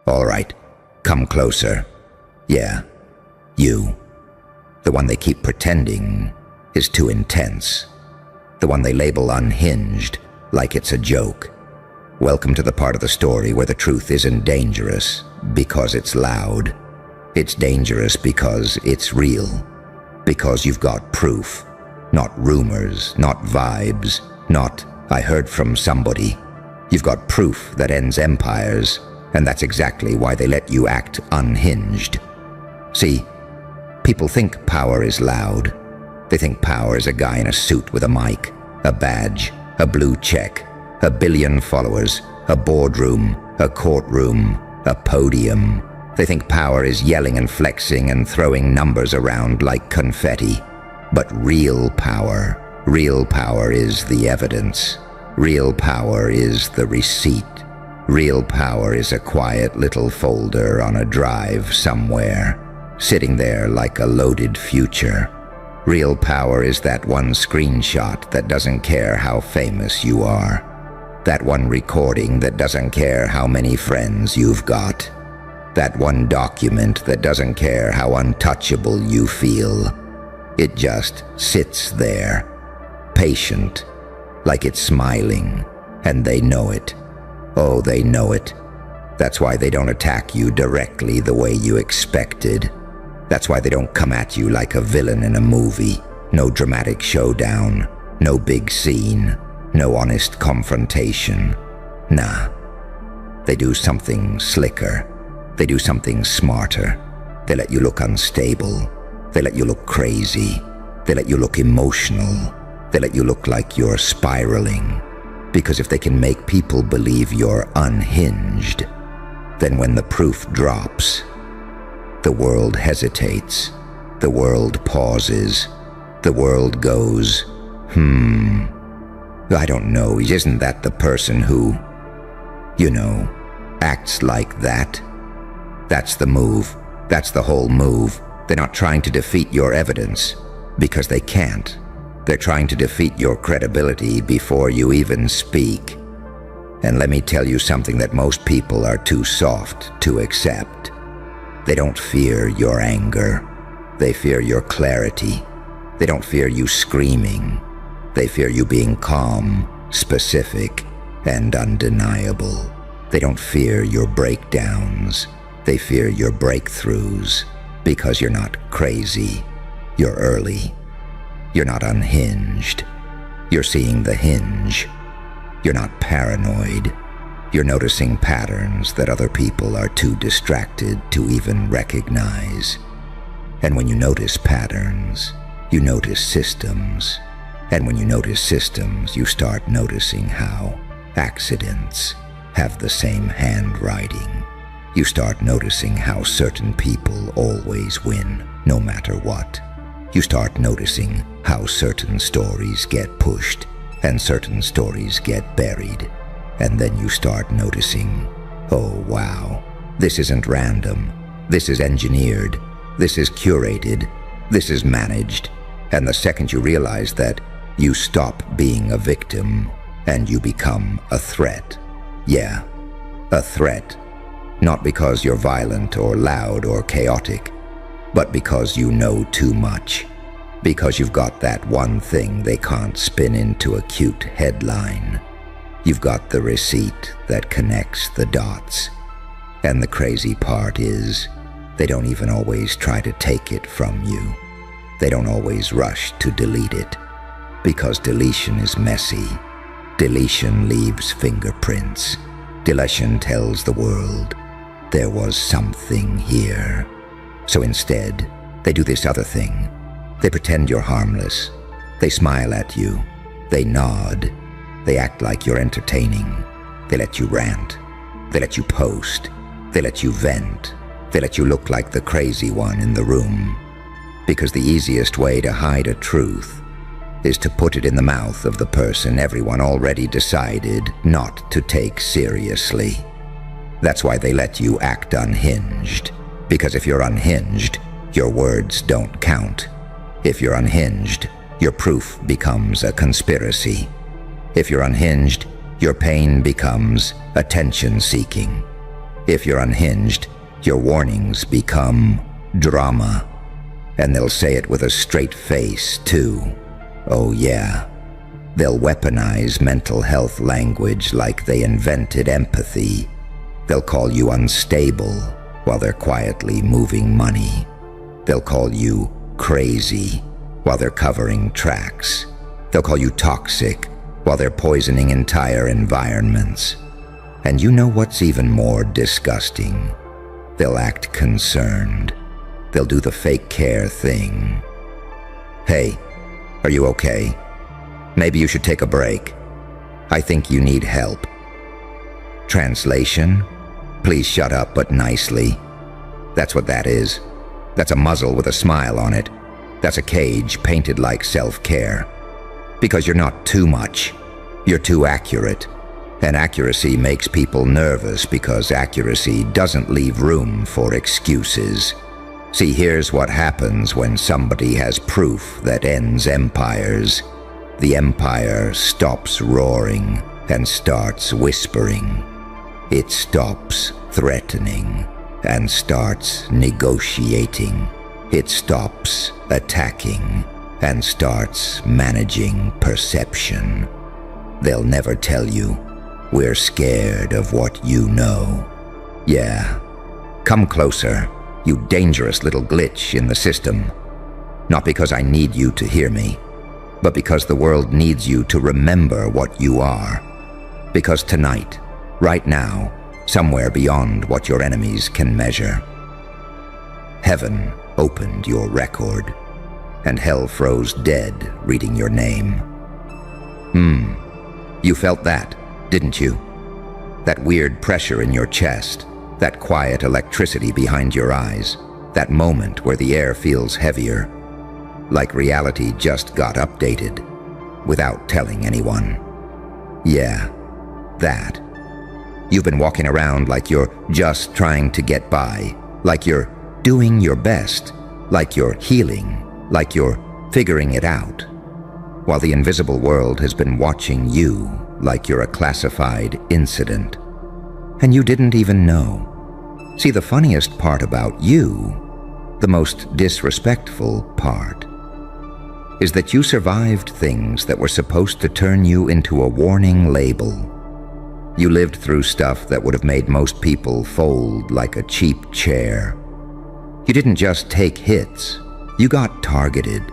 All right, come closer. Yeah, you. The one they keep pretending is too intense. The one they label unhinged, like it's a joke. Welcome to the part of the story where the truth isn't dangerous because it's loud. It's dangerous because it's real. Because you've got proof. Not rumors, not vibes, not "I heard from somebody." You've got proof that ends empires, and that's exactly why they let you act unhinged. See, people think power is loud. They think power is a guy in a suit with a mic, a badge, a blue check, a billion followers, a boardroom, a courtroom, a podium. They think power is yelling and flexing and throwing numbers around like confetti. But real power is the evidence. Real power is the receipt. Real power is a quiet little folder on a drive somewhere, sitting there like a loaded future. Real power is that one screenshot that doesn't care how famous you are. That one recording that doesn't care how many friends you've got. That one document that doesn't care how untouchable you feel. It just sits there, patient, like it's smiling, and they know it. Oh, they know it. That's why they don't attack you directly the way you expected. That's why they don't come at you like a villain in a movie. No dramatic showdown, no big scene, no honest confrontation. Nah. They do something slicker. They do something smarter. They let you look unstable. They let you look crazy. They let you look emotional. They let you look like you're spiraling. Because if they can make people believe you're unhinged, then when the proof drops, the world hesitates. The world pauses. The world goes, I don't know, isn't that the person who, acts like that? That's the move. That's the whole move. They're not trying to defeat your evidence, because they can't. They're trying to defeat your credibility before you even speak. And let me tell you something that most people are too soft to accept. They don't fear your anger. They fear your clarity. They don't fear you screaming. They fear you being calm, specific, and undeniable. They don't fear your breakdowns. They fear your breakthroughs, because you're not crazy. You're early. You're not unhinged. You're seeing the hinge. You're not paranoid. You're noticing patterns that other people are too distracted to even recognize. And when you notice patterns, you notice systems. And when you notice systems, you start noticing how accidents have the same handwriting. You start noticing how certain people always win, no matter what. You start noticing how certain stories get pushed and certain stories get buried. And then you start noticing, oh wow, this isn't random. This is engineered. This is curated. This is managed. And the second you realize that, you stop being a victim and you become a threat. Yeah, a threat. Not because you're violent or loud or chaotic, but because you know too much. Because you've got that one thing they can't spin into a cute headline. You've got the receipt that connects the dots. And the crazy part is, they don't even always try to take it from you. They don't always rush to delete it. Because deletion is messy. Deletion leaves fingerprints. Deletion tells the world, there was something here. So instead, they do this other thing. They pretend you're harmless. They smile at you. They nod. They act like you're entertaining. They let you rant. They let you post. They let you vent. They let you look like the crazy one in the room. Because the easiest way to hide a truth is to put it in the mouth of the person everyone already decided not to take seriously. That's why they let you act unhinged. Because if you're unhinged, your words don't count. If you're unhinged, your proof becomes a conspiracy. If you're unhinged, your pain becomes attention-seeking. If you're unhinged, your warnings become drama. And they'll say it with a straight face, too. Oh yeah. They'll weaponize mental health language like they invented empathy. They'll call you unstable while they're quietly moving money. They'll call you crazy while they're covering tracks. They'll call you toxic while they're poisoning entire environments. And you know what's even more disgusting? They'll act concerned. They'll do the fake care thing. Hey, are you okay? Maybe you should take a break. I think you need help. Translation? Please shut up, but nicely. That's what that is. That's a muzzle with a smile on it. That's a cage painted like self-care. Because you're not too much. You're too accurate. And accuracy makes people nervous because accuracy doesn't leave room for excuses. See, here's what happens when somebody has proof that ends empires. The empire stops roaring and starts whispering. It stops threatening and starts negotiating. It stops attacking and starts managing perception. They'll never tell you, we're scared of what you know. Yeah, come closer, you dangerous little glitch in the system. Not because I need you to hear me, but because the world needs you to remember what you are. Because tonight, right now, somewhere beyond what your enemies can measure, heaven opened your record, and hell froze dead reading your name. You felt that, didn't you? That weird pressure in your chest, that quiet electricity behind your eyes, that moment where the air feels heavier, like reality just got updated, without telling anyone. Yeah, that. You've been walking around like you're just trying to get by, like you're doing your best, like you're healing, like you're figuring it out, while the invisible world has been watching you like you're a classified incident. And you didn't even know. See, the funniest part about you, the most disrespectful part, is that you survived things that were supposed to turn you into a warning label. You lived through stuff that would have made most people fold like a cheap chair. You didn't just take hits, you got targeted.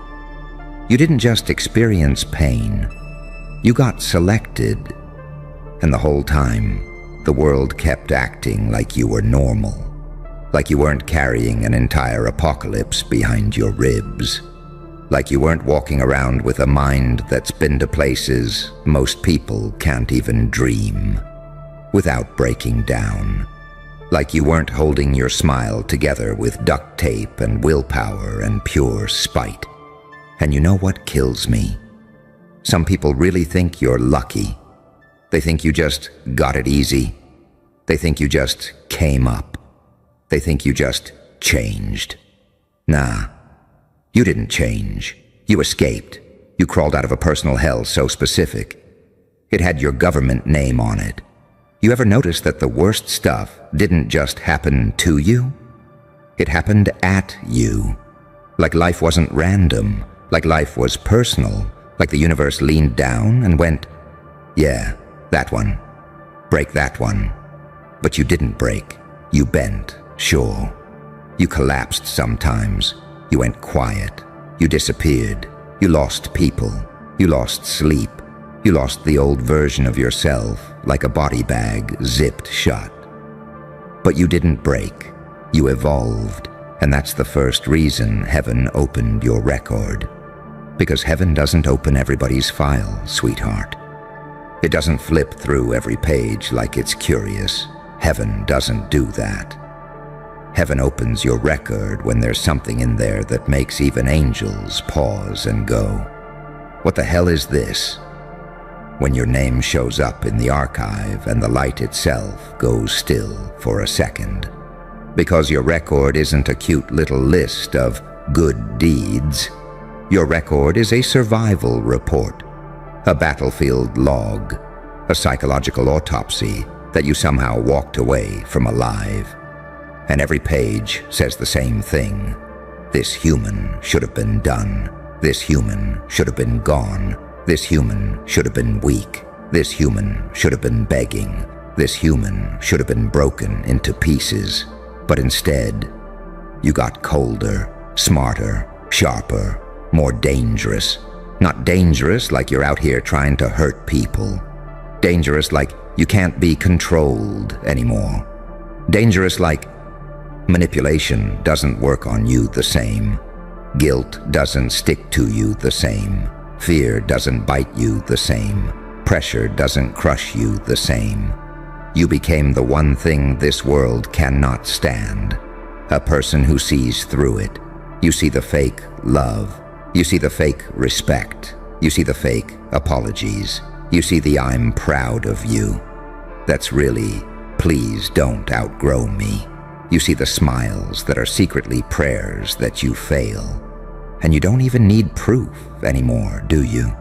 You didn't just experience pain, you got selected. And the whole time, the world kept acting like you were normal, like you weren't carrying an entire apocalypse behind your ribs, like you weren't walking around with a mind that's been to places most people can't even dream, without breaking down, like you weren't holding your smile together with duct tape and willpower and pure spite. And you know what kills me? Some people really think you're lucky. They think you just got it easy. They think you just came up. They think you just changed. Nah, you didn't change. You escaped. You crawled out of a personal hell so specific. It had your government name on it. You ever notice that the worst stuff didn't just happen to you? It happened at you. Like life wasn't random. Like life was personal. Like the universe leaned down and went, yeah, that one. Break that one. But you didn't break. You bent, sure. You collapsed sometimes. You went quiet. You disappeared. You lost people. You lost sleep. You lost the old version of yourself, like a body bag zipped shut. But you didn't break. You evolved. And that's the first reason heaven opened your record. Because heaven doesn't open everybody's file, sweetheart. It doesn't flip through every page like it's curious. Heaven doesn't do that. Heaven opens your record when there's something in there that makes even angels pause and go, what the hell is this? When your name shows up in the archive and the light itself goes still for a second. Because your record isn't a cute little list of good deeds. Your record is a survival report, a battlefield log, a psychological autopsy that you somehow walked away from alive. And every page says the same thing. This human should have been done. This human should have been gone. This human should have been weak. This human should have been begging. This human should have been broken into pieces. But instead, you got colder, smarter, sharper, more dangerous. Not dangerous like you're out here trying to hurt people. Dangerous like you can't be controlled anymore. Dangerous like manipulation doesn't work on you the same. Guilt doesn't stick to you the same. Fear doesn't bite you the same. Pressure doesn't crush you the same. You became the one thing this world cannot stand. A person who sees through it. You see the fake love. You see the fake respect. You see the fake apologies. You see the I'm proud of you. That's really, please don't outgrow me. You see the smiles that are secretly prayers that you fail. And you don't even need proof anymore, do you?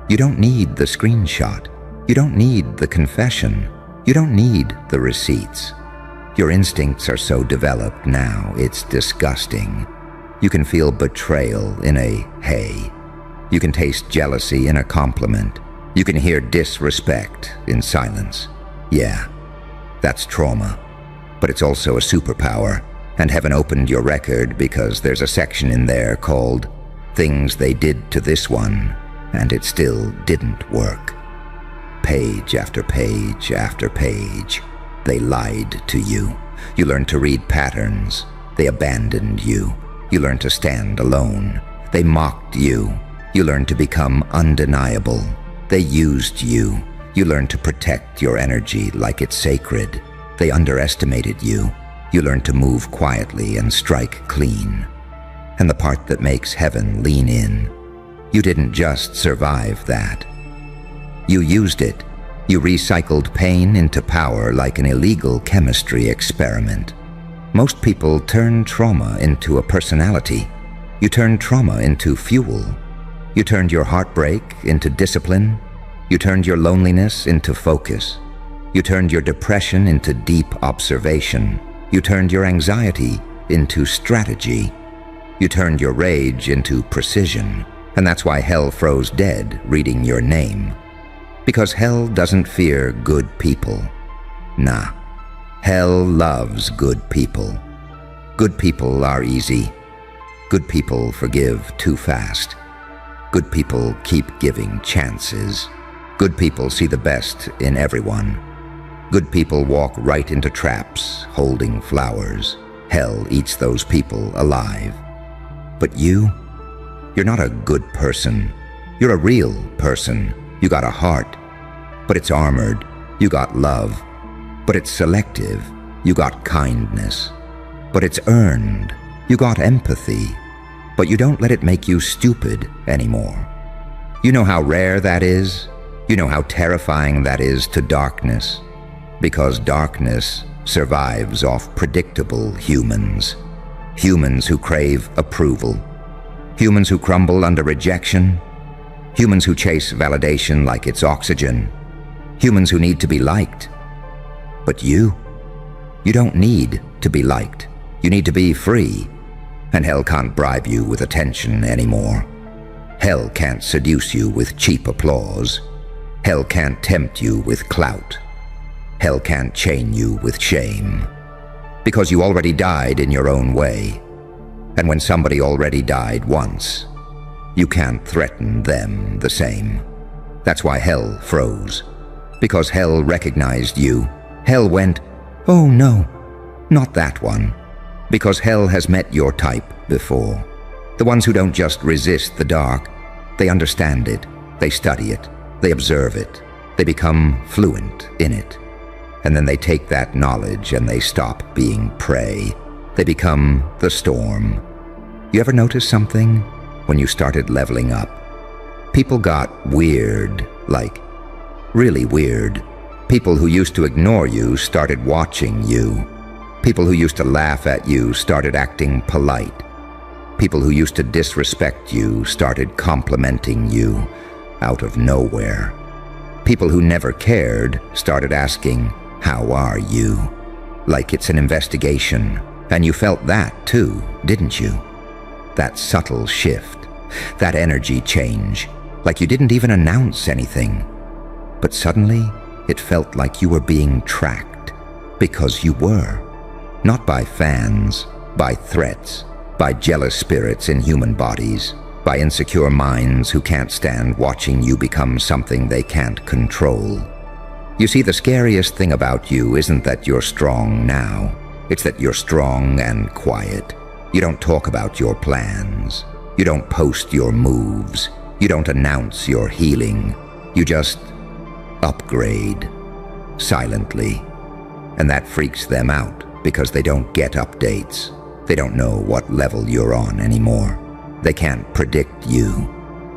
You don't need the screenshot. You don't need the confession. You don't need the receipts. Your instincts are so developed now, it's disgusting. You can feel betrayal in a hey. You can taste jealousy in a compliment. You can hear disrespect in silence. Yeah, that's trauma. But it's also a superpower, and heaven opened your record because there's a section in there called Things They Did to This One, and it still didn't work. Page after page after page, they lied to you. You learned to read patterns. They abandoned you. You learned to stand alone. They mocked you. You learned to become undeniable. They used you. You learned to protect your energy like it's sacred. They underestimated you. You learned to move quietly and strike clean. And the part that makes heaven lean in, you didn't just survive that. You used it. You recycled pain into power like an illegal chemistry experiment. Most people turn trauma into a personality. You turned trauma into fuel. You turned your heartbreak into discipline. You turned your loneliness into focus. You turned your depression into deep observation. You turned your anxiety into strategy. You turned your rage into precision. And that's why hell froze dead reading your name. Because hell doesn't fear good people. Nah. Hell loves good people. Good people are easy. Good people forgive too fast. Good people keep giving chances. Good people see the best in everyone. Good people walk right into traps, holding flowers. Hell eats those people alive. But you're not a good person. You're a real person. You got a heart, but it's armored. You got love, but it's selective. You got kindness, but it's earned. You got empathy, but you don't let it make you stupid anymore. You know how rare that is? You know how terrifying that is to darkness? Because darkness survives off predictable humans. Humans who crave approval. Humans who crumble under rejection. Humans who chase validation like it's oxygen. Humans who need to be liked. But you don't need to be liked. You need to be free. And hell can't bribe you with attention anymore. Hell can't seduce you with cheap applause. Hell can't tempt you with clout. Hell can't chain you with shame. Because you already died in your own way. And when somebody already died once, you can't threaten them the same. That's why hell froze. Because hell recognized you. Hell went, oh no, not that one. Because hell has met your type before. The ones who don't just resist the dark, they understand it, they study it, they observe it, they become fluent in it. And then they take that knowledge and they stop being prey. They become the storm. You ever notice something when you started leveling up? People got weird, like really weird. People who used to ignore you started watching you. People who used to laugh at you started acting polite. People who used to disrespect you started complimenting you out of nowhere. People who never cared started asking, How are you? Like it's an investigation. And you felt that too, didn't you? That subtle shift, that energy change, like you didn't even announce anything. But suddenly, it felt like you were being tracked, because you were. Not by fans, by threats, by jealous spirits in human bodies, by insecure minds who can't stand watching you become something they can't control. You see, the scariest thing about you isn't that you're strong now. It's that you're strong and quiet. You don't talk about your plans. You don't post your moves. You don't announce your healing. You just upgrade, silently. And that freaks them out because they don't get updates. They don't know what level you're on anymore. They can't predict you.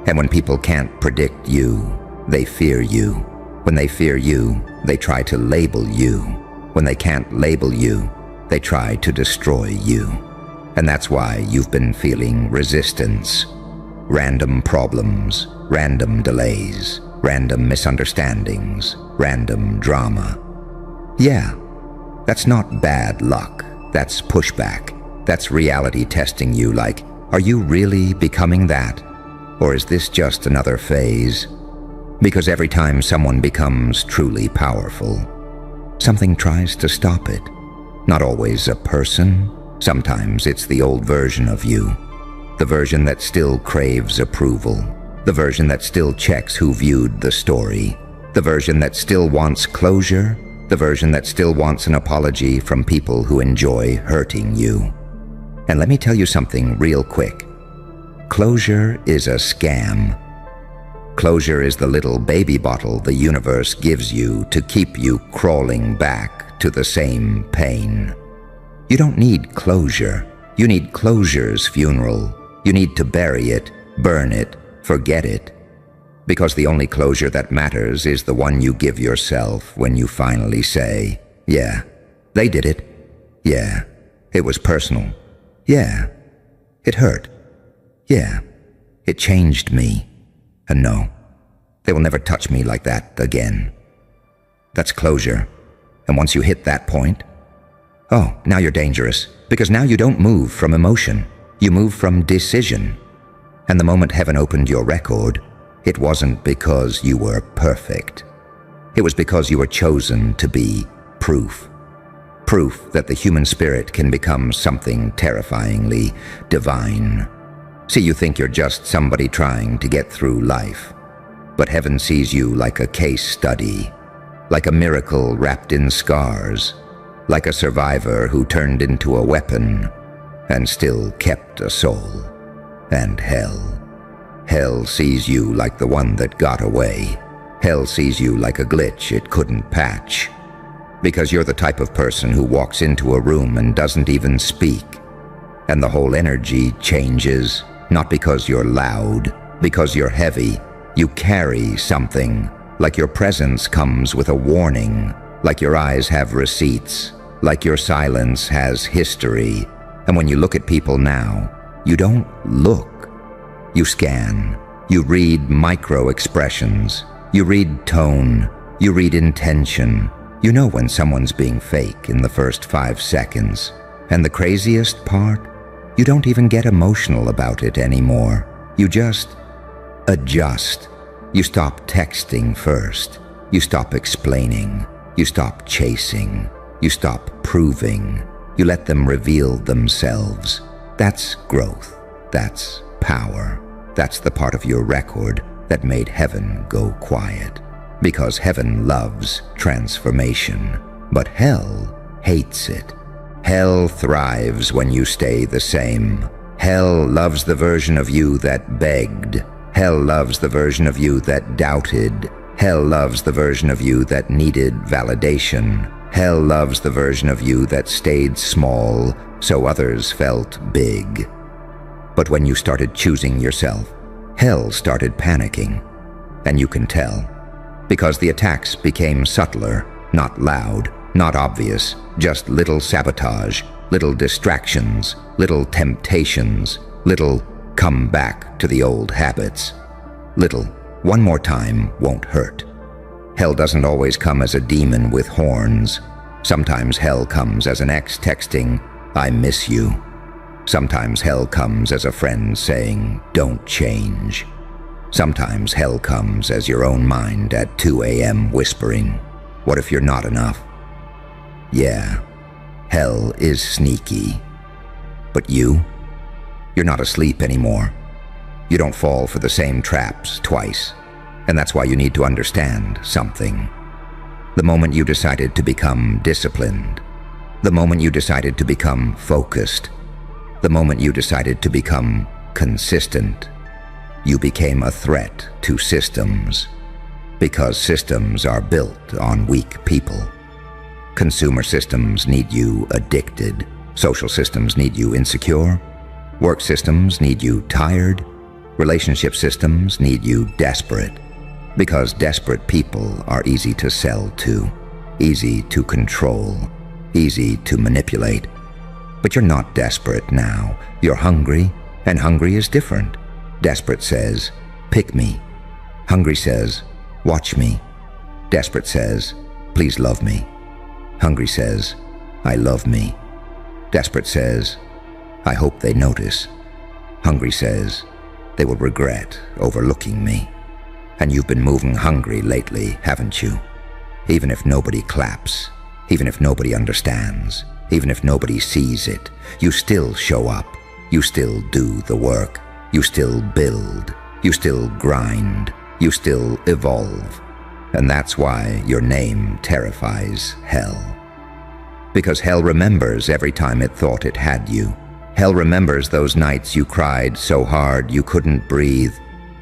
And when people can't predict you, they fear you. When they fear you, they try to label you. When they can't label you, they try to destroy you. And that's why you've been feeling resistance, random problems, random delays, random misunderstandings, random drama. Yeah, that's not bad luck. That's pushback. That's reality testing you like, are you really becoming that? Or is this just another phase? Because every time someone becomes truly powerful, something tries to stop it. Not always a person. Sometimes it's the old version of you. The version that still craves approval. The version that still checks who viewed the story. The version that still wants closure. The version that still wants an apology from people who enjoy hurting you. And let me tell you something real quick. Closure is a scam. Closure is the little baby bottle the universe gives you to keep you crawling back to the same pain. You don't need closure. You need closure's funeral. You need to bury it, burn it, forget it. Because the only closure that matters is the one you give yourself when you finally say, yeah, they did it. Yeah, it was personal. Yeah, it hurt. Yeah, it changed me. And no, they will never touch me like that again. That's closure. And once you hit that point, oh, now you're dangerous. Because now you don't move from emotion. You move from decision. And the moment heaven opened your record, it wasn't because you were perfect. It was because you were chosen to be proof. Proof that the human spirit can become something terrifyingly divine. See, you think you're just somebody trying to get through life. But heaven sees you like a case study, like a miracle wrapped in scars, like a survivor who turned into a weapon and still kept a soul. And hell sees you like the one that got away. Hell sees you like a glitch it couldn't patch. Because you're the type of person who walks into a room and doesn't even speak. And the whole energy changes, not because you're loud, because you're heavy. You carry something, like your presence comes with a warning, like your eyes have receipts, like your silence has history. And when you look at people now, you don't look. You scan. You read micro-expressions. You read tone. You read intention. You know when someone's being fake in the first 5 seconds. And the craziest part? You don't even get emotional about it anymore. You just adjust. You stop texting first. You stop explaining. You stop chasing. You stop proving. You let them reveal themselves. That's growth. That's power. That's the part of your record that made heaven go quiet. Because heaven loves transformation, but hell hates it. Hell thrives when you stay the same. Hell loves the version of you that begged. Hell loves the version of you that doubted. Hell loves the version of you that needed validation. Hell loves the version of you that stayed small so others felt big. But when you started choosing yourself, hell started panicking. And you can tell. Because the attacks became subtler, not loud, not obvious, just little sabotage, little distractions, little temptations, little come back to the old habits. Little, one more time won't hurt. Hell doesn't always come as a demon with horns. Sometimes hell comes as an ex texting, "I miss you." Sometimes hell comes as a friend saying, "Don't change." Sometimes hell comes as your own mind at 2 a.m. whispering, "What if you're not enough?" Yeah, hell is sneaky. But you're not asleep anymore. You don't fall for the same traps twice. And that's why you need to understand something. The moment you decided to become disciplined, the moment you decided to become focused, the moment you decided to become consistent, you became a threat to systems, because systems are built on weak people. Consumer systems need you addicted. Social systems need you insecure. Work systems need you tired. Relationship systems need you desperate. Because desperate people are easy to sell to, easy to control, easy to manipulate. But you're not desperate now. You're hungry, and hungry is different. Desperate says, "Pick me." Hungry says, "Watch me." Desperate says, "Please love me." Hungry says, "I love me." Desperate says, "I hope they notice." Hungry says, "They will regret overlooking me." And you've been moving hungry lately, haven't you? Even if nobody claps, even if nobody understands, even if nobody sees it, you still show up. You still do the work. You still build. You still grind. You still evolve. And that's why your name terrifies hell. Because hell remembers every time it thought it had you. Hell remembers those nights you cried so hard you couldn't breathe.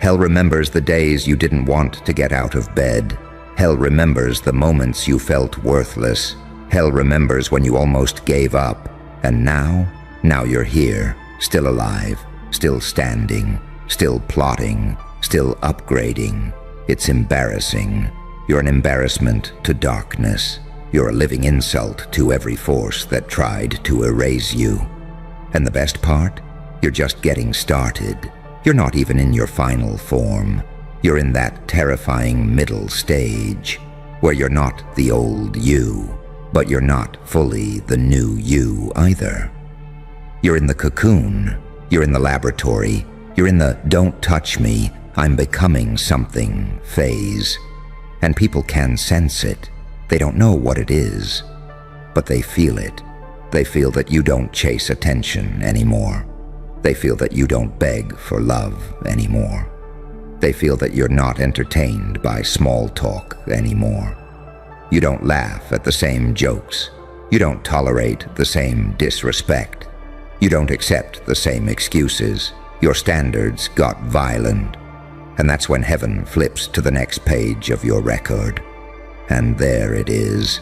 Hell remembers the days you didn't want to get out of bed. Hell remembers the moments you felt worthless. Hell remembers when you almost gave up. And now you're here, still alive, still standing, still plotting, still upgrading. It's embarrassing. You're an embarrassment to darkness. You're a living insult to every force that tried to erase you. And the best part? You're just getting started. You're not even in your final form. You're in that terrifying middle stage, where you're not the old you, but you're not fully the new you either. You're in the cocoon. You're in the laboratory. You're in the "don't touch me, I'm becoming something" phase. And people can sense it. They don't know what it is, but they feel it. They feel that you don't chase attention anymore. They feel that you don't beg for love anymore. They feel that you're not entertained by small talk anymore. You don't laugh at the same jokes. You don't tolerate the same disrespect. You don't accept the same excuses. Your standards got violent. And that's when heaven flips to the next page of your record. And there it is.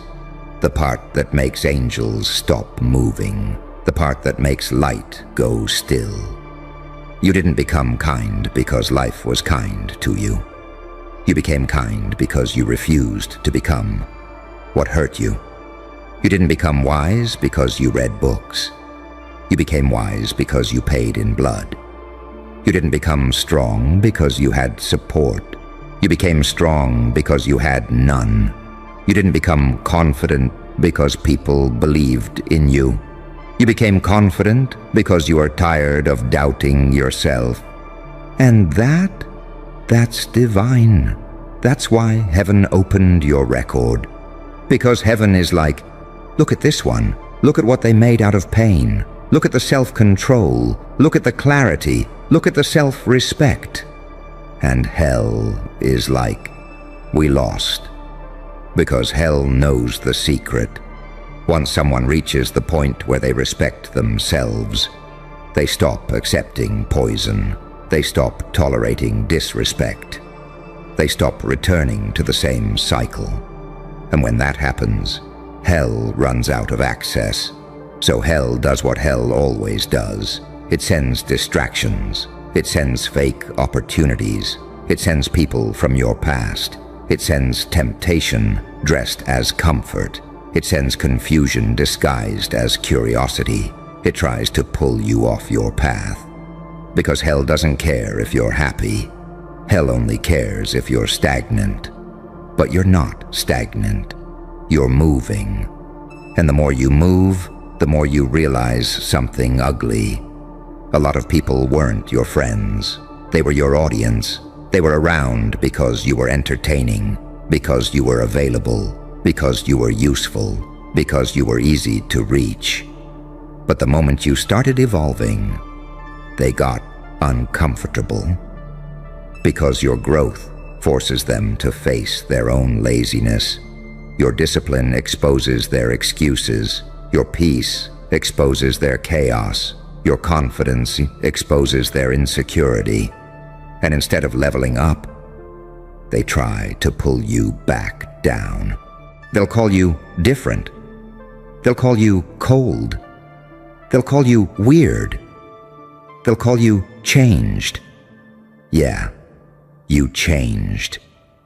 The part that makes angels stop moving. The part that makes light go still. You didn't become kind because life was kind to you. You became kind because you refused to become what hurt you. You didn't become wise because you read books. You became wise because you paid in blood. You didn't become strong because you had support. You became strong because you had none. You didn't become confident because people believed in you. You became confident because you are tired of doubting yourself. And that's divine. That's why heaven opened your record. Because heaven is like, look at this one. Look at what they made out of pain. Look at the self-control. Look at the clarity. Look at the self-respect. And hell is like, we lost. Because hell knows the secret. Once someone reaches the point where they respect themselves, they stop accepting poison. They stop tolerating disrespect. They stop returning to the same cycle. And when that happens, hell runs out of access. So hell does what hell always does. It sends distractions. It sends fake opportunities. It sends people from your past. It sends temptation dressed as comfort. It sends confusion disguised as curiosity. It tries to pull you off your path. Because hell doesn't care if you're happy. Hell only cares if you're stagnant. But you're not stagnant. You're moving. And the more you move, the more you realize something ugly. A lot of people weren't your friends. They were your audience. They were around because you were entertaining, because you were available, because you were useful, because you were easy to reach. But the moment you started evolving, they got uncomfortable. Because your growth forces them to face their own laziness. Your discipline exposes their excuses. Your peace exposes their chaos. Your confidence exposes their insecurity. And instead of leveling up, they try to pull you back down. They'll call you different. They'll call you cold. They'll call you weird. They'll call you changed. Yeah, you changed.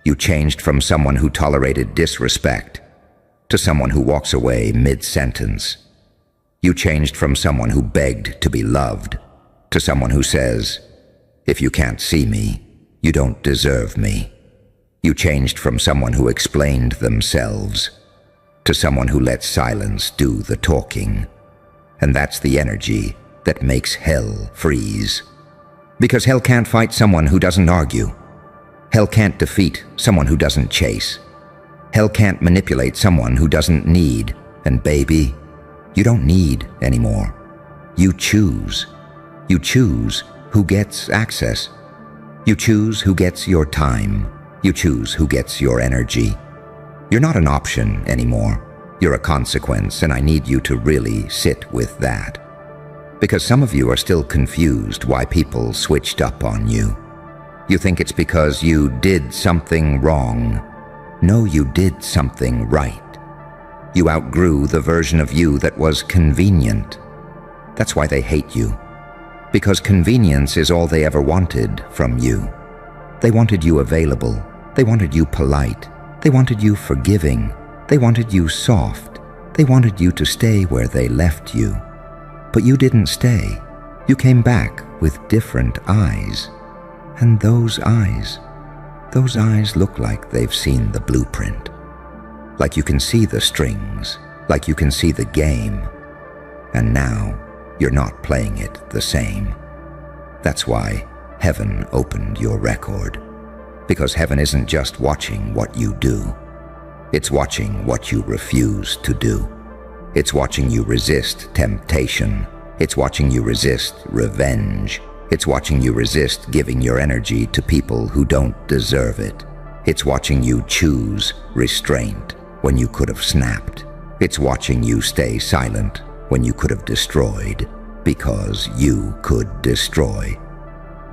You changed from someone who tolerated disrespect to someone who walks away mid-sentence. You changed from someone who begged to be loved to someone who says, "If you can't see me, you don't deserve me." You changed from someone who explained themselves to someone who lets silence do the talking. And that's the energy that makes hell freeze. Because hell can't fight someone who doesn't argue. Hell can't defeat someone who doesn't chase. Hell can't manipulate someone who doesn't need. And baby, you don't need anymore. You choose. You choose who gets access. You choose who gets your time. You choose who gets your energy. You're not an option anymore. You're a consequence, and I need you to really sit with that. Because some of you are still confused why people switched up on you. You think it's because you did something wrong. No, you did something right. You outgrew the version of you that was convenient. That's why they hate you. Because convenience is all they ever wanted from you. They wanted you available. They wanted you polite. They wanted you forgiving. They wanted you soft. They wanted you to stay where they left you. But you didn't stay. You came back with different eyes. And those eyes look like they've seen the blueprint. Like you can see the strings, like you can see the game. And now you're not playing it the same. That's why heaven opened your record. Because heaven isn't just watching what you do. It's watching what you refuse to do. It's watching you resist temptation. It's watching you resist revenge. It's watching you resist giving your energy to people who don't deserve it. It's watching you choose restraint when you could have snapped. It's watching you stay silent when you could have destroyed, because you could destroy.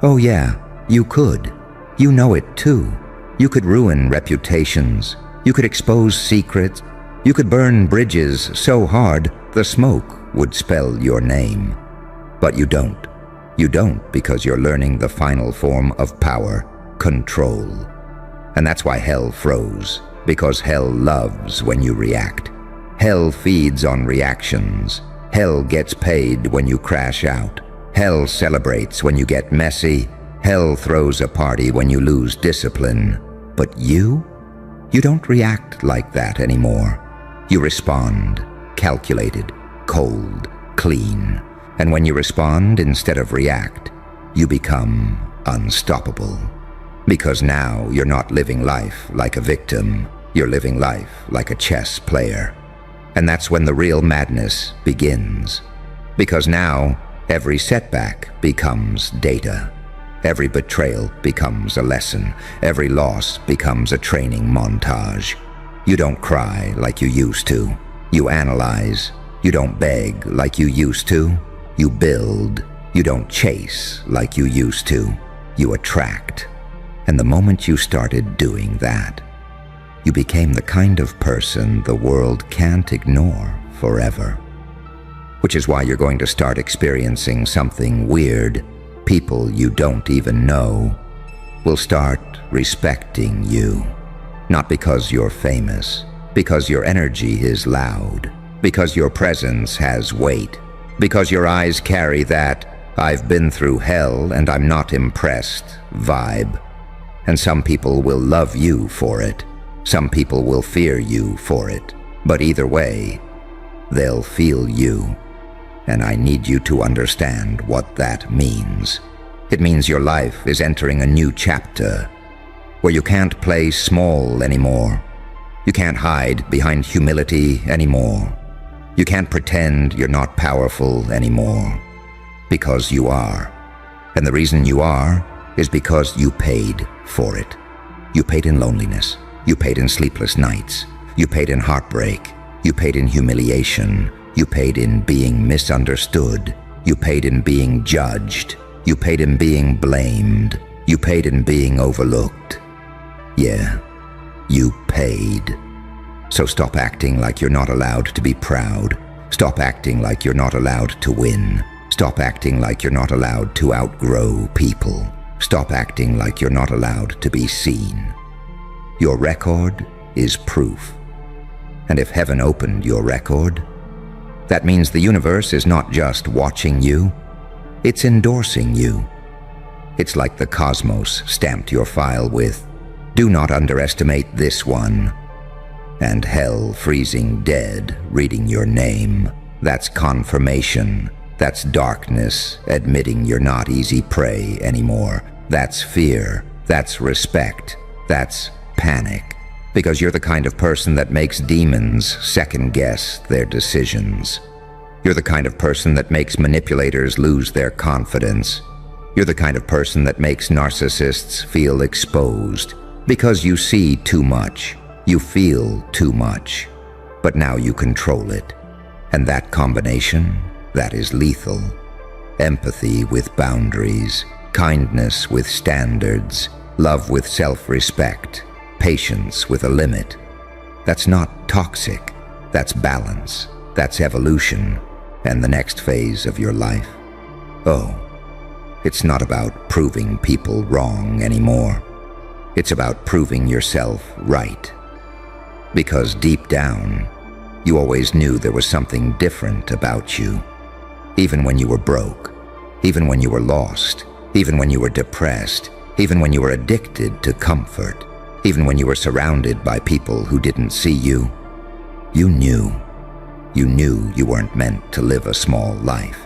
Oh yeah, you could. You know it too. You could ruin reputations. You could expose secrets. You could burn bridges so hard the smoke would spell your name. But you don't. You don't, because you're learning the final form of power, control. And that's why hell froze, because hell loves when you react. Hell feeds on reactions. Hell gets paid when you crash out. Hell celebrates when you get messy. Hell throws a party when you lose discipline. But you don't react like that anymore. You respond, calculated, cold, clean. And when you respond instead of react, you become unstoppable. Because now you're not living life like a victim. You're living life like a chess player. And that's when the real madness begins. Because now every setback becomes data. Every betrayal becomes a lesson. Every loss becomes a training montage. You don't cry like you used to. You analyze. You don't beg like you used to. You build. You don't chase like you used to. You attract. And the moment you started doing that, you became the kind of person the world can't ignore forever. Which is why you're going to start experiencing something weird. People you don't even know will start respecting you. Not because you're famous, because your energy is loud, because your presence has weight, because your eyes carry that "I've been through hell and I'm not impressed" vibe. And some people will love you for it. Some people will fear you for it, but either way, they'll feel you. And I need you to understand what that means. It means your life is entering a new chapter where you can't play small anymore. You can't hide behind humility anymore. You can't pretend you're not powerful anymore, because you are. And the reason you are is because you paid for it. You paid in loneliness. You paid in sleepless nights. You paid in heartbreak. You paid in humiliation. You paid in being misunderstood. You paid in being judged. You paid in being blamed. You paid in being overlooked. Yeah, you paid. So stop acting like you're not allowed to be proud. Stop acting like you're not allowed to win. Stop acting like you're not allowed to outgrow people. Stop acting like you're not allowed to be seen. Your record is proof. And if heaven opened your record, that means the universe is not just watching you, it's endorsing you. It's like the cosmos stamped your file with, "Do not underestimate this one," and hell freezing dead reading your name. That's confirmation. That's darkness admitting you're not easy prey anymore. That's fear. That's respect. That's panic. Because you're the kind of person that makes demons second-guess their decisions. You're the kind of person that makes manipulators lose their confidence. You're the kind of person that makes narcissists feel exposed. Because you see too much. You feel too much. But now you control it. And that combination, that is lethal. Empathy with boundaries. Kindness with standards. Love with self-respect. Patience with a limit. That's not toxic. That's balance. That's evolution. And the next phase of your life. Oh, it's not about proving people wrong anymore. It's about proving yourself right. Because deep down, you always knew there was something different about you. Even when you were broke. Even when you were lost. Even when you were depressed. Even when you were addicted to comfort. Even when you were surrounded by people who didn't see you, you knew. You knew you weren't meant to live a small life.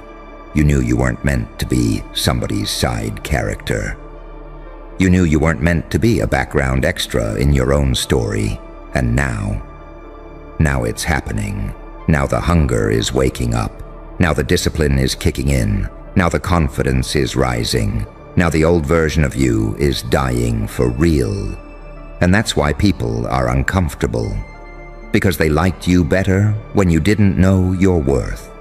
You knew you weren't meant to be somebody's side character. You knew you weren't meant to be a background extra in your own story. And now it's happening. Now the hunger is waking up. Now the discipline is kicking in. Now the confidence is rising. Now the old version of you is dying for real. And that's why people are uncomfortable. Because they liked you better when you didn't know your worth.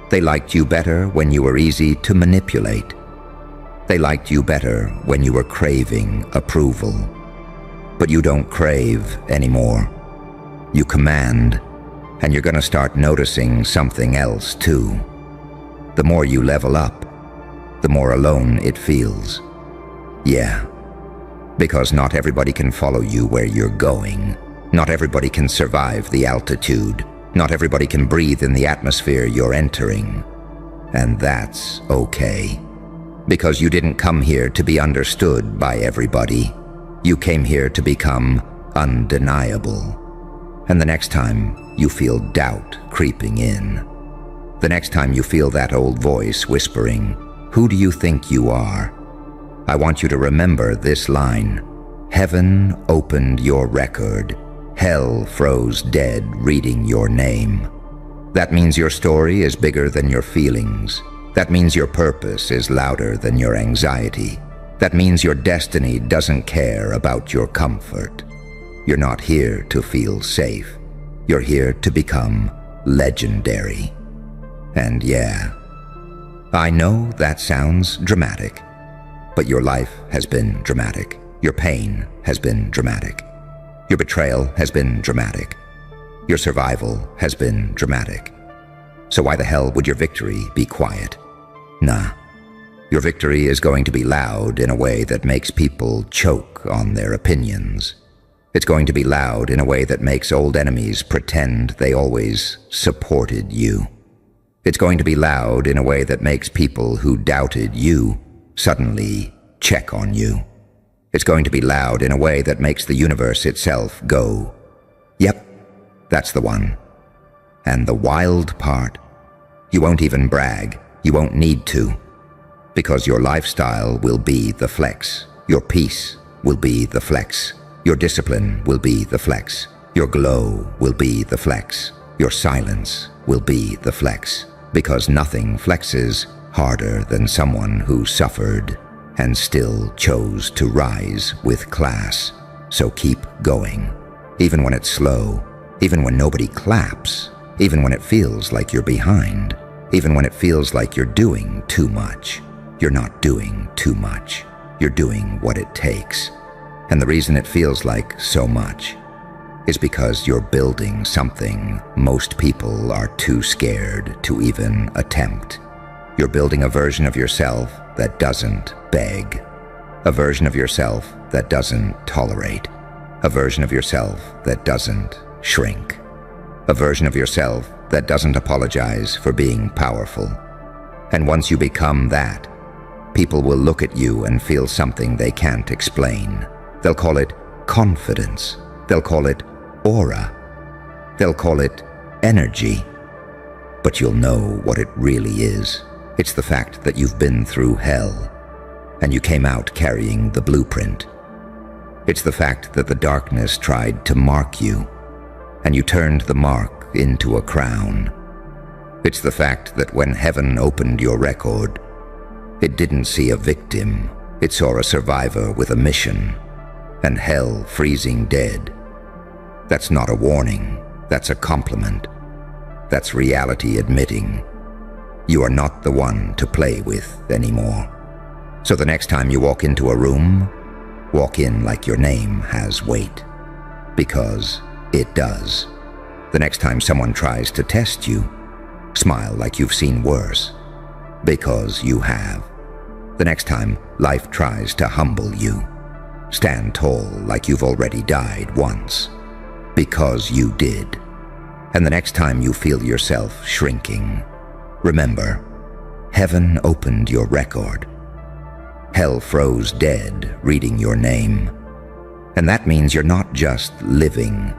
They liked you better when you were easy to manipulate. They liked you better when you were craving approval. But you don't crave anymore. You command, and you're gonna start noticing something else too. The more you level up, the more alone it feels. Yeah. Because not everybody can follow you where you're going. Not everybody can survive the altitude. Not everybody can breathe in the atmosphere you're entering. And that's okay. Because you didn't come here to be understood by everybody. You came here to become undeniable. And the next time you feel doubt creeping in, the next time you feel that old voice whispering, "Who do you think you are?" I want you to remember this line. Heaven opened your record. Hell froze dead reading your name. That means your story is bigger than your feelings. That means your purpose is louder than your anxiety. That means your destiny doesn't care about your comfort. You're not here to feel safe. You're here to become legendary. And yeah, I know that sounds dramatic. But your life has been dramatic. Your pain has been dramatic. Your betrayal has been dramatic. Your survival has been dramatic. So why the hell would your victory be quiet? Nah. Your victory is going to be loud in a way that makes people choke on their opinions. It's going to be loud in a way that makes old enemies pretend they always supported you. It's going to be loud in a way that makes people who doubted you suddenly check on you. It's going to be loud in a way that makes the universe itself go, "Yep, that's the one." And the wild part, you won't even brag, you won't need to, because your lifestyle will be the flex, your peace will be the flex, your discipline will be the flex, your glow will be the flex, your silence will be the flex, because nothing flexes harder than someone who suffered and still chose to rise with class. So keep going, even when it's slow, even when nobody claps, even when it feels like you're behind, even when it feels like you're doing too much. You're not doing too much. You're doing what it takes. And the reason it feels like so much is because you're building something most people are too scared to even attempt. You're building a version of yourself that doesn't beg, a version of yourself that doesn't tolerate, a version of yourself that doesn't shrink, a version of yourself that doesn't apologize for being powerful. And once you become that, people will look at you and feel something they can't explain. They'll call it confidence. They'll call it aura. They'll call it energy. But you'll know what it really is. It's the fact that you've been through hell, and you came out carrying the blueprint. It's the fact that the darkness tried to mark you, and you turned the mark into a crown. It's the fact that when heaven opened your record, it didn't see a victim, it saw a survivor with a mission, and hell freezing dead. That's not a warning, that's a compliment. That's reality admitting you are not the one to play with anymore. So the next time you walk into a room, walk in like your name has weight, because it does. The next time someone tries to test you, smile like you've seen worse, because you have. The next time life tries to humble you, stand tall like you've already died once, because you did. And the next time you feel yourself shrinking, remember, heaven opened your record. Hell froze dead reading your name. And that means you're not just living.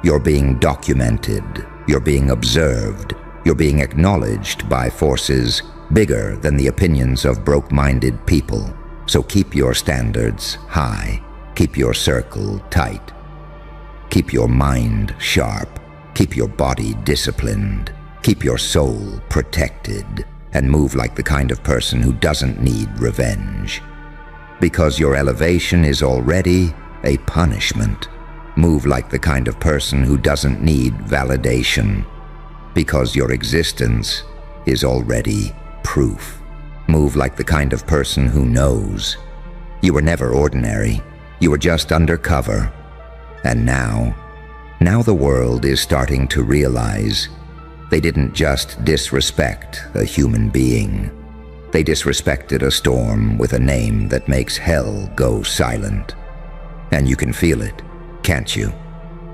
You're being documented, you're being observed, you're being acknowledged by forces bigger than the opinions of broke-minded people. So keep your standards high, keep your circle tight, keep your mind sharp, keep your body disciplined, keep your soul protected, and move like the kind of person who doesn't need revenge. Because your elevation is already a punishment. Move like the kind of person who doesn't need validation. Because your existence is already proof. Move like the kind of person who knows you were never ordinary, you were just undercover. And now the world is starting to realize they didn't just disrespect a human being. They disrespected a storm with a name that makes hell go silent. And you can feel it, can't you?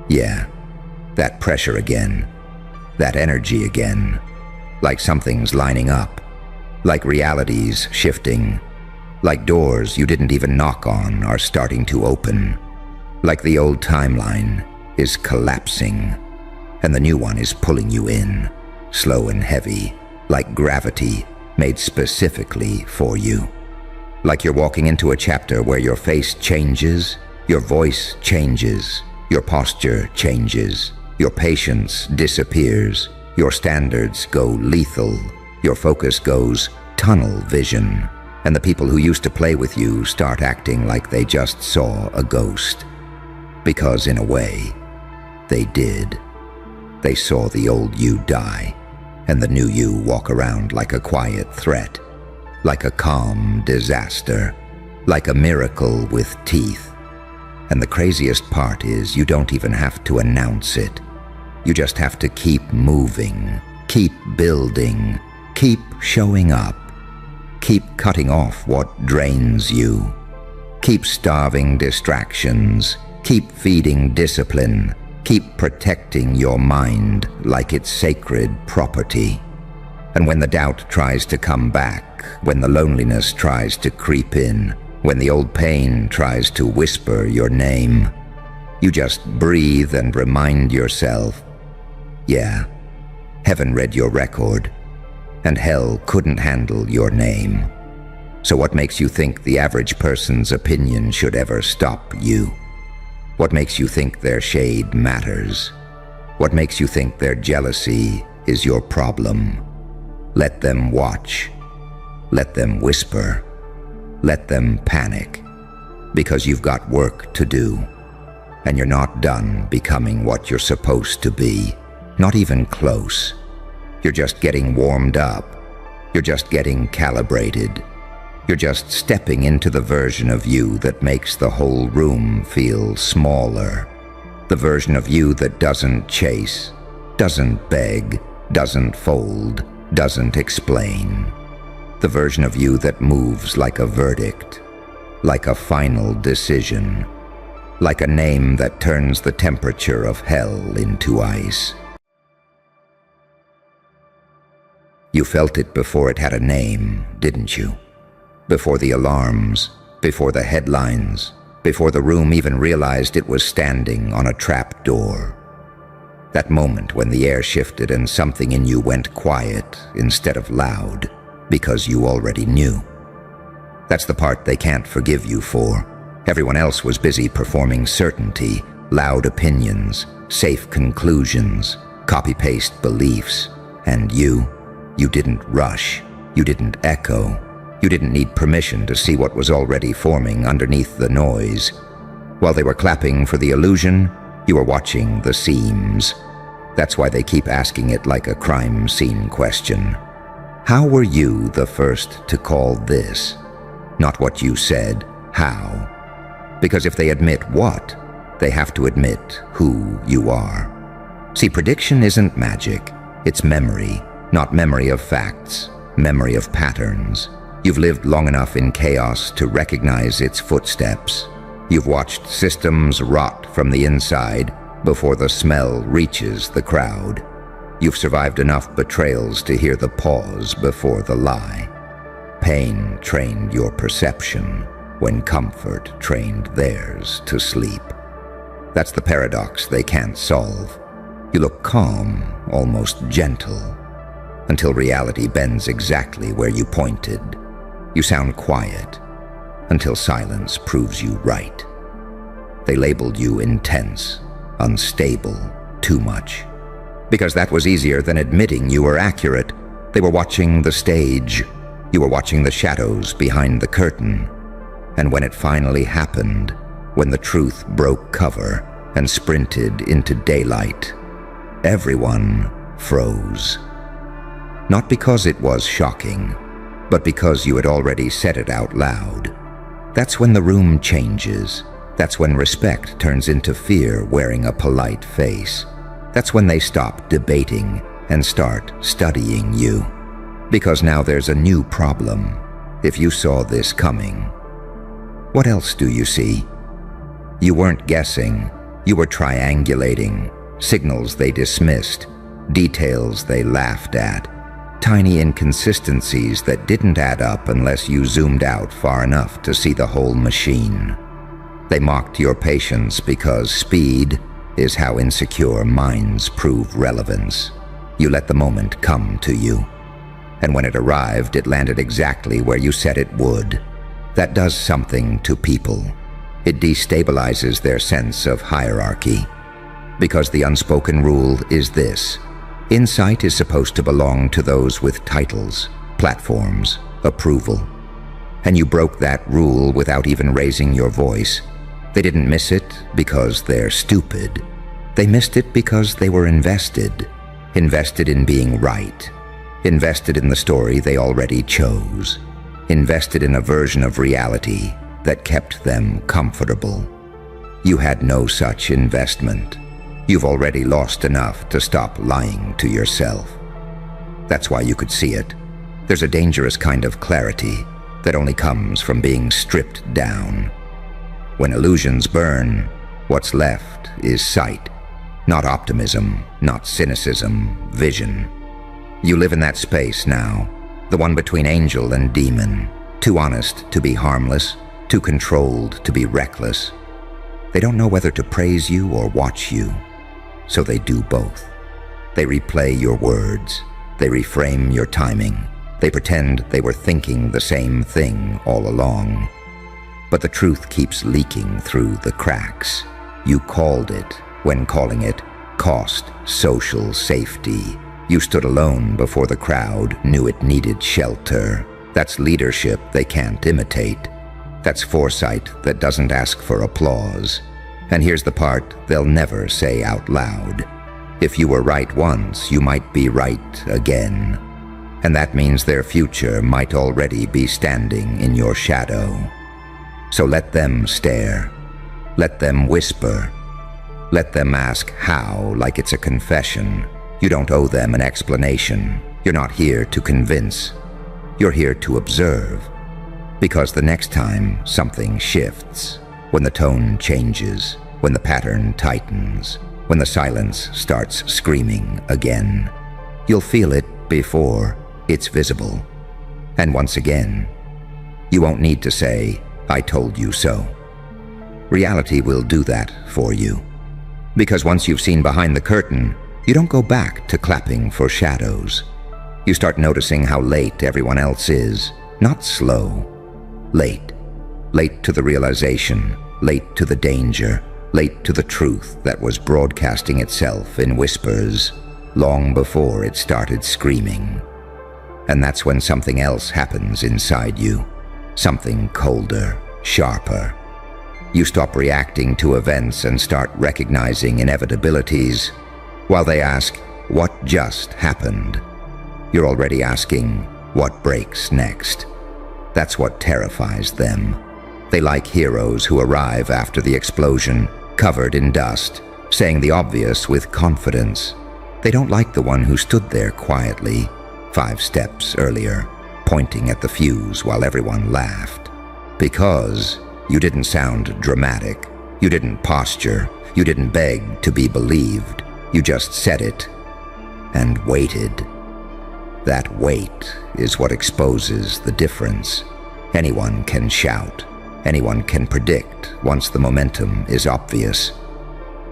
Yeah, that pressure again, that energy again, like something's lining up, like reality's shifting, like doors you didn't even knock on are starting to open, like the old timeline is collapsing, and the new one is pulling you in, slow and heavy, like gravity made specifically for you. Like you're walking into a chapter where your face changes, your voice changes, your posture changes, your patience disappears, your standards go lethal, your focus goes tunnel vision, and the people who used to play with you start acting like they just saw a ghost. Because in a way, they did. They saw the old you die, and the new you walk around like a quiet threat, like a calm disaster, like a miracle with teeth. And the craziest part is you don't even have to announce it. You just have to keep moving, keep building, keep showing up, keep cutting off what drains you, keep starving distractions, keep feeding discipline, keep protecting your mind like it's sacred property. And when the doubt tries to come back, when the loneliness tries to creep in, When the old pain tries to whisper your name, you just breathe and remind yourself, yeah, heaven read your record, and hell couldn't handle your name. So what makes you think the average person's opinion should ever stop you? What makes you think their shade matters? What makes you think their jealousy is your problem? Let them watch. Let them whisper. Let them panic. Because you've got work to do. And you're not done becoming what you're supposed to be. Not even close. You're just getting warmed up. You're just getting calibrated. You're just stepping into the version of you that makes the whole room feel smaller. The version of you that doesn't chase, doesn't beg, doesn't fold, doesn't explain. The version of you that moves like a verdict, like a final decision, like a name that turns the temperature of hell into ice. You felt it before it had a name, didn't you? Before the alarms, before the headlines, before the room even realized it was standing on a trap door. That moment when the air shifted and something in you went quiet instead of loud, because you already knew. That's the part they can't forgive you for. Everyone else was busy performing certainty, loud opinions, safe conclusions, copy-paste beliefs, and you didn't rush, you didn't echo, you didn't need permission to see what was already forming underneath the noise. While they were clapping for the illusion, you were watching the seams. That's why they keep asking it like a crime scene question. How were you the first to call this? Not what you said, how. Because if they admit what, they have to admit who you are. See, prediction isn't magic, it's memory. Not memory of facts, memory of patterns. You've lived long enough in chaos to recognize its footsteps. You've watched systems rot from the inside before the smell reaches the crowd. You've survived enough betrayals to hear the pause before the lie. Pain trained your perception when comfort trained theirs to sleep. That's the paradox they can't solve. You look calm, almost gentle, until reality bends exactly where you pointed. You sound quiet, until silence proves you right. They labeled you intense, unstable, too much. Because that was easier than admitting you were accurate. They were watching the stage. You were watching the shadows behind the curtain. And when it finally happened, when the truth broke cover and sprinted into daylight, everyone froze. Not because it was shocking, but because you had already said it out loud. That's when the room changes. That's when respect turns into fear wearing a polite face. That's when they stop debating and start studying you. Because now there's a new problem, if you saw this coming. What else do you see? You weren't guessing, you were triangulating, signals they dismissed, details they laughed at, tiny inconsistencies that didn't add up unless you zoomed out far enough to see the whole machine. They mocked your patience because speed is how insecure minds prove relevance. You let the moment come to you. And when it arrived, it landed exactly where you said it would. That does something to people. It destabilizes their sense of hierarchy. Because the unspoken rule is this: insight is supposed to belong to those with titles, platforms, approval. And you broke that rule without even raising your voice. They didn't miss it because they're stupid. They missed it because they were invested. Invested in being right. Invested in the story they already chose. Invested in a version of reality that kept them comfortable. You had no such investment. You've already lost enough to stop lying to yourself. That's why you could see it. There's a dangerous kind of clarity that only comes from being stripped down. When illusions burn, what's left is sight. Not optimism, not cynicism, vision. You live in that space now, the one between angel and demon, too honest to be harmless, too controlled to be reckless. They don't know whether to praise you or watch you, so they do both. They replay your words. They reframe your timing. They pretend they were thinking the same thing all along. But the truth keeps leaking through the cracks. You called it when calling it cost social safety. You stood alone before the crowd knew it needed shelter. That's leadership they can't imitate. That's foresight that doesn't ask for applause. And here's the part they'll never say out loud. If you were right once, you might be right again. And that means their future might already be standing in your shadow. So let them stare. Let them whisper. Let them ask how, like it's a confession. You don't owe them an explanation. You're not here to convince. You're here to observe. Because the next time something shifts, when the tone changes, when the pattern tightens, when the silence starts screaming again, you'll feel it before it's visible. And once again, you won't need to say, "I told you so." Reality will do that for you. Because once you've seen behind the curtain, you don't go back to clapping for shadows. You start noticing how late everyone else is, not slow. Late. Late to the realization, late to the danger, late to the truth that was broadcasting itself in whispers long before it started screaming. And that's when something else happens inside you. Something colder, sharper. You stop reacting to events and start recognizing inevitabilities. While they ask, what just happened? You're already asking, what breaks next? That's what terrifies them. They like heroes who arrive after the explosion, covered in dust, saying the obvious with confidence. They don't like the one who stood there quietly, 5 steps earlier, pointing at the fuse while everyone laughed. Because you didn't sound dramatic. You didn't posture. You didn't beg to be believed. You just said it and waited. That wait is what exposes the difference. Anyone can shout. Anyone can predict once the momentum is obvious.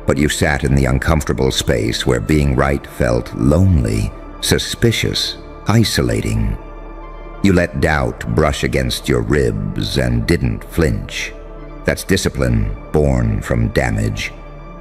But you sat in the uncomfortable space where being right felt lonely, suspicious, isolating. You let doubt brush against your ribs and didn't flinch. That's discipline born from damage.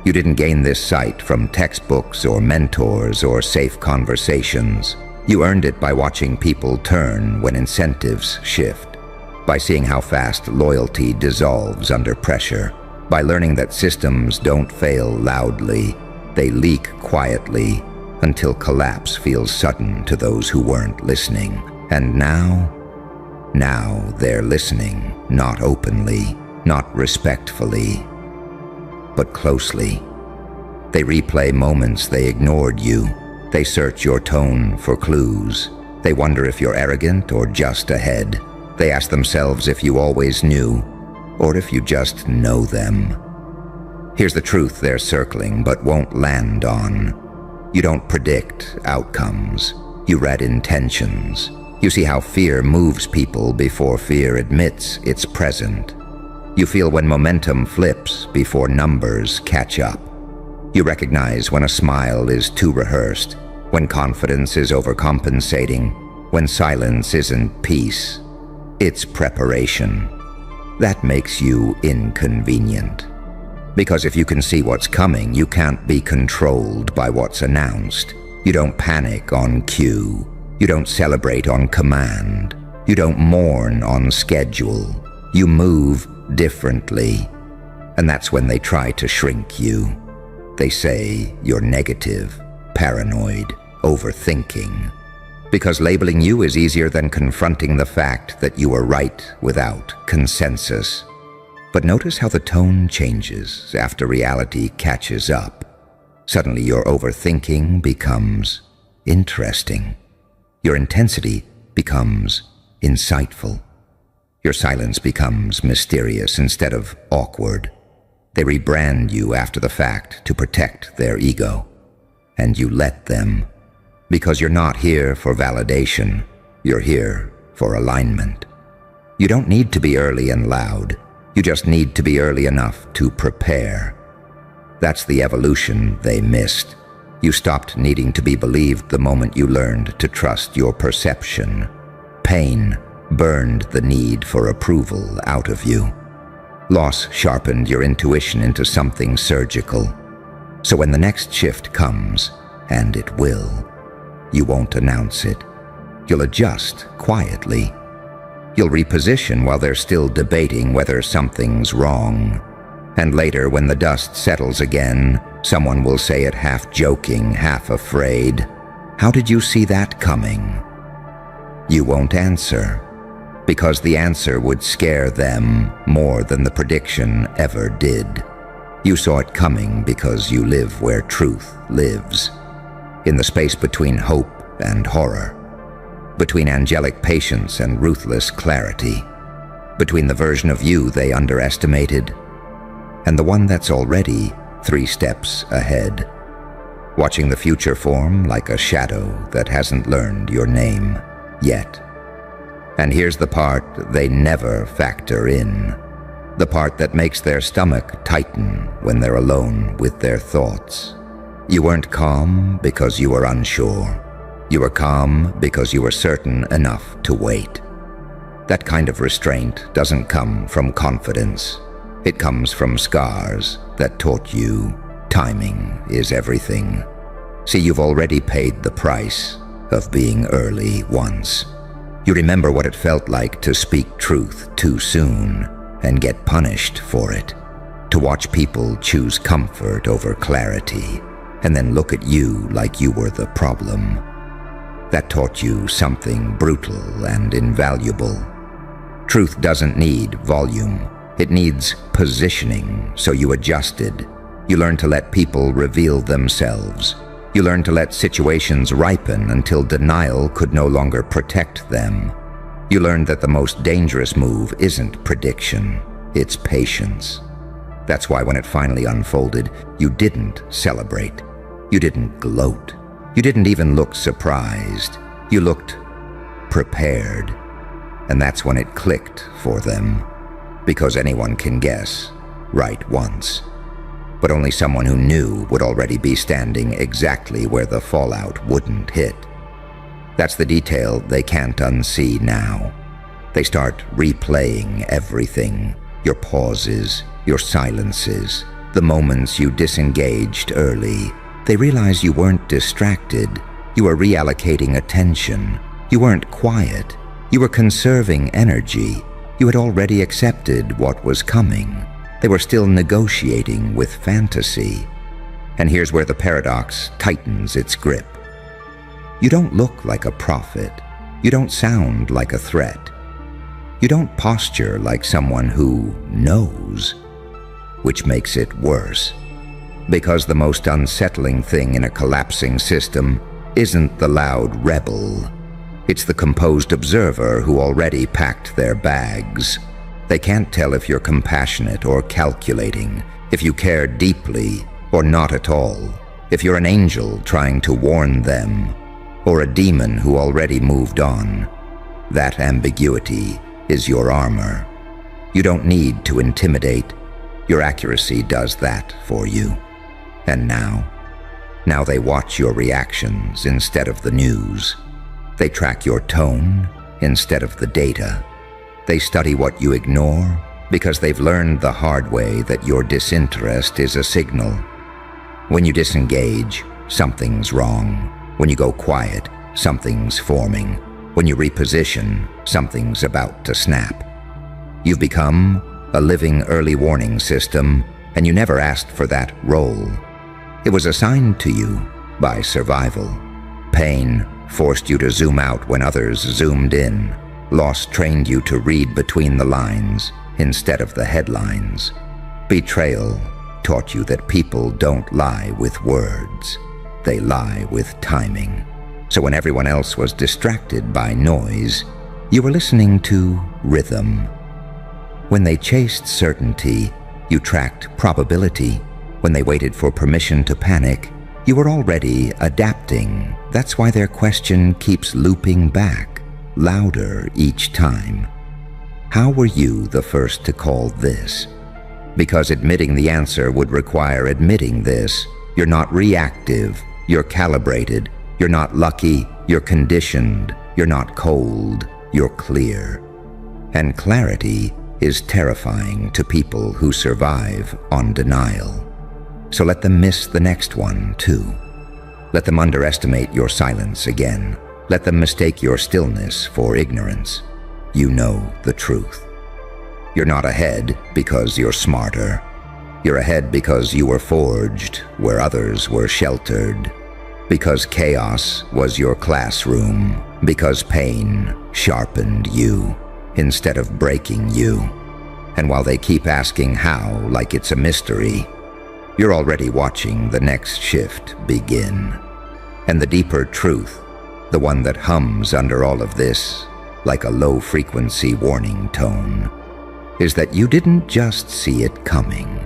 You didn't gain this sight from textbooks or mentors or safe conversations. You earned it by watching people turn when incentives shift, by seeing how fast loyalty dissolves under pressure, by learning that systems don't fail loudly, they leak quietly until collapse feels sudden to those who weren't listening. And now they're listening, not openly, not respectfully, but closely. They replay moments they ignored you. They search your tone for clues. They wonder if you're arrogant or just ahead. They ask themselves if you always knew, or if you just know them. Here's the truth they're circling but won't land on. You don't predict outcomes. You read intentions. You see how fear moves people before fear admits it's present. You feel when momentum flips before numbers catch up. You recognize when a smile is too rehearsed, when confidence is overcompensating, when silence isn't peace. It's preparation. That makes you inconvenient. Because if you can see what's coming, you can't be controlled by what's announced. You don't panic on cue. You don't celebrate on command. You don't mourn on schedule. You move differently. And that's when they try to shrink you. They say you're negative, paranoid, overthinking. Because labeling you is easier than confronting the fact that you were right without consensus. But notice how the tone changes after reality catches up. Suddenly your overthinking becomes interesting. Your intensity becomes insightful. Your silence becomes mysterious instead of awkward. They rebrand you after the fact to protect their ego. And you let them. Because you're not here for validation. You're here for alignment. You don't need to be early and loud. You just need to be early enough to prepare. That's the evolution they missed. You stopped needing to be believed the moment you learned to trust your perception. Pain burned the need for approval out of you. Loss sharpened your intuition into something surgical. So when the next shift comes, and it will, you won't announce it. You'll adjust quietly. You'll reposition while they're still debating whether something's wrong. And later, when the dust settles again, someone will say it half joking, half afraid, "How did you see that coming?" You won't answer, because the answer would scare them more than the prediction ever did. You saw it coming because you live where truth lives, in the space between hope and horror, between angelic patience and ruthless clarity, between the version of you they underestimated and the one that's already 3 steps ahead, watching the future form like a shadow that hasn't learned your name yet. And here's the part they never factor in, the part that makes their stomach tighten when they're alone with their thoughts. You weren't calm because you were unsure. You were calm because you were certain enough to wait. That kind of restraint doesn't come from confidence. It comes from scars that taught you timing is everything. See, you've already paid the price of being early once. You remember what it felt like to speak truth too soon and get punished for it, to watch people choose comfort over clarity and then look at you like you were the problem. That taught you something brutal and invaluable. Truth doesn't need volume. It needs positioning, so you adjusted. You learned to let people reveal themselves. You learned to let situations ripen until denial could no longer protect them. You learned that the most dangerous move isn't prediction, it's patience. That's why when it finally unfolded, you didn't celebrate. You didn't gloat. You didn't even look surprised. You looked prepared. And that's when it clicked for them. Because anyone can guess, right once. But only someone who knew would already be standing exactly where the fallout wouldn't hit. That's the detail they can't unsee now. They start replaying everything, your pauses, your silences, the moments you disengaged early. They realize you weren't distracted. You were reallocating attention. You weren't quiet. You were conserving energy. You had already accepted what was coming. They were still negotiating with fantasy. And here's where the paradox tightens its grip. You don't look like a prophet. You don't sound like a threat. You don't posture like someone who knows, which makes it worse. Because the most unsettling thing in a collapsing system isn't the loud rebel. It's the composed observer who already packed their bags. They can't tell if you're compassionate or calculating, if you care deeply or not at all, if you're an angel trying to warn them, or a demon who already moved on. That ambiguity is your armor. You don't need to intimidate. Your accuracy does that for you. And now they watch your reactions instead of the news. They track your tone instead of the data. They study what you ignore because they've learned the hard way that your disinterest is a signal. When you disengage, something's wrong. When you go quiet, something's forming. When you reposition, something's about to snap. You've become a living early warning system, and you never asked for that role. It was assigned to you by survival. Pain forced you to zoom out when others zoomed in. Loss trained you to read between the lines instead of the headlines. Betrayal taught you that people don't lie with words. They lie with timing. So when everyone else was distracted by noise, you were listening to rhythm. When they chased certainty, you tracked probability. When they waited for permission to panic, you were already adapting. That's why their question keeps looping back, louder each time. How were you the first to call this? Because admitting the answer would require admitting this. You're not reactive, you're calibrated. You're not lucky, you're conditioned. You're not cold, you're clear. And clarity is terrifying to people who survive on denial. So let them miss the next one, too. Let them underestimate your silence again. Let them mistake your stillness for ignorance. You know the truth. You're not ahead because you're smarter. You're ahead because you were forged where others were sheltered. Because chaos was your classroom. Because pain sharpened you instead of breaking you. And while they keep asking how like it's a mystery, you're already watching the next shift begin. And the deeper truth, the one that hums under all of this like a low-frequency warning tone, is that you didn't just see it coming.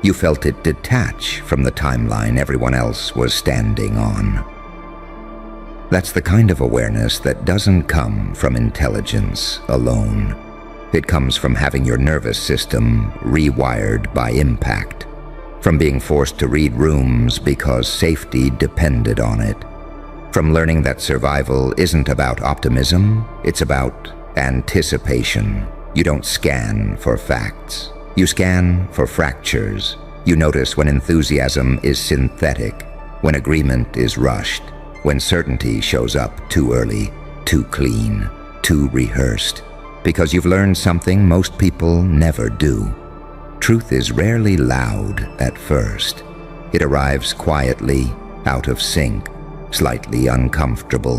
You felt it detach from the timeline everyone else was standing on. That's the kind of awareness that doesn't come from intelligence alone. It comes from having your nervous system rewired by impact, from being forced to read rooms because safety depended on it, from learning that survival isn't about optimism, it's about anticipation. You don't scan for facts. You scan for fractures. You notice when enthusiasm is synthetic, when agreement is rushed, when certainty shows up too early, too clean, too rehearsed, because you've learned something most people never do. Truth is rarely loud at first. It arrives quietly, out of sync, slightly uncomfortable,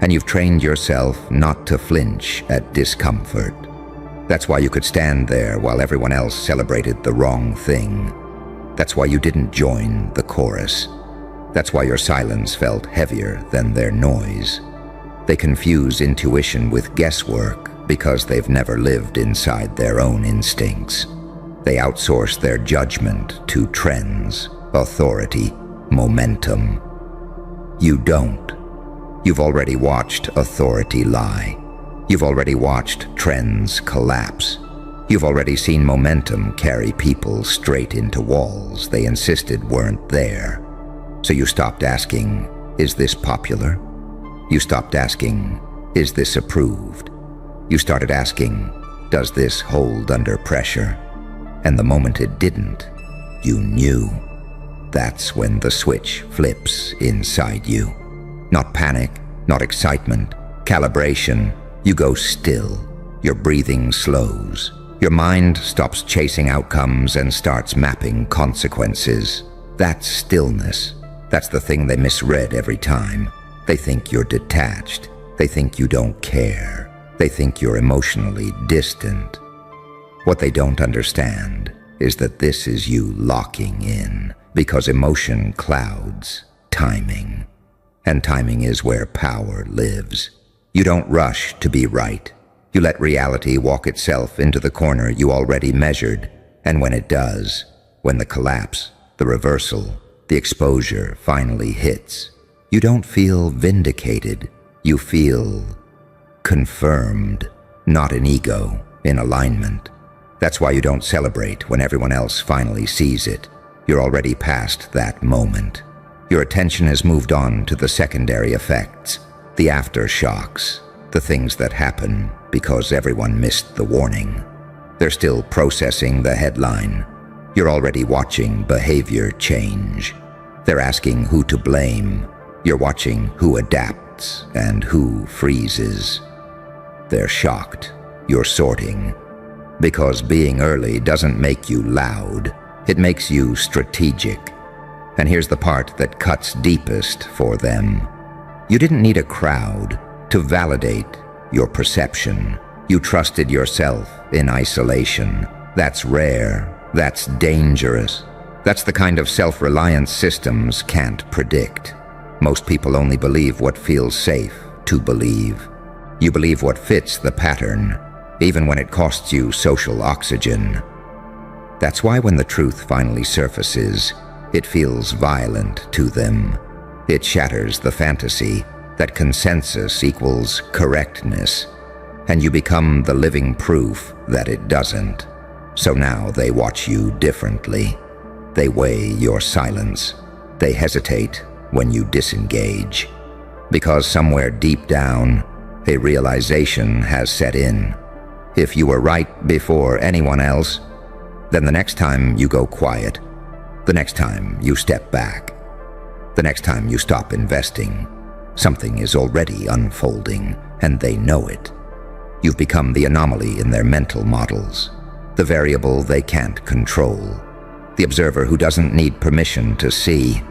and you've trained yourself not to flinch at discomfort. That's why you could stand there while everyone else celebrated the wrong thing. That's why you didn't join the chorus. That's why your silence felt heavier than their noise. They confuse intuition with guesswork because they've never lived inside their own instincts. They outsource their judgment to trends, authority, momentum. You don't. You've already watched authority lie. You've already watched trends collapse. You've already seen momentum carry people straight into walls they insisted weren't there. So you stopped asking, is this popular? You stopped asking, is this approved? You started asking, does this hold under pressure? And the moment it didn't, you knew. That's when the switch flips inside you. Not panic, not excitement, calibration. You go still. Your breathing slows. Your mind stops chasing outcomes and starts mapping consequences. That's stillness. That's the thing they misread every time. They think you're detached. They think you don't care. They think you're emotionally distant. What they don't understand is that this is you locking in, because emotion clouds timing. And timing is where power lives. You don't rush to be right. You let reality walk itself into the corner you already measured, and when it does, when the collapse, the reversal, the exposure finally hits, you don't feel vindicated. You feel confirmed, not in ego, in alignment. That's why you don't celebrate when everyone else finally sees it. You're already past that moment. Your attention has moved on to the secondary effects, the aftershocks, the things that happen because everyone missed the warning. They're still processing the headline. You're already watching behavior change. They're asking who to blame. You're watching who adapts and who freezes. They're shocked. You're sorting. Because being early doesn't make you loud. It makes you strategic. And here's the part that cuts deepest for them. You didn't need a crowd to validate your perception. You trusted yourself in isolation. That's rare. That's dangerous. That's the kind of self-reliance systems can't predict. Most people only believe what feels safe to believe. You believe what fits the pattern, even when it costs you social oxygen. That's why when the truth finally surfaces, it feels violent to them. It shatters the fantasy that consensus equals correctness. and you become the living proof that it doesn't. So now they watch you differently. They weigh your silence. They hesitate when you disengage. Because somewhere deep down, a realization has set in. If you were right before anyone else, then the next time you go quiet, the next time you step back, the next time you stop investing, something is already unfolding, and they know it. You've become the anomaly in their mental models, the variable they can't control, the observer who doesn't need permission to see.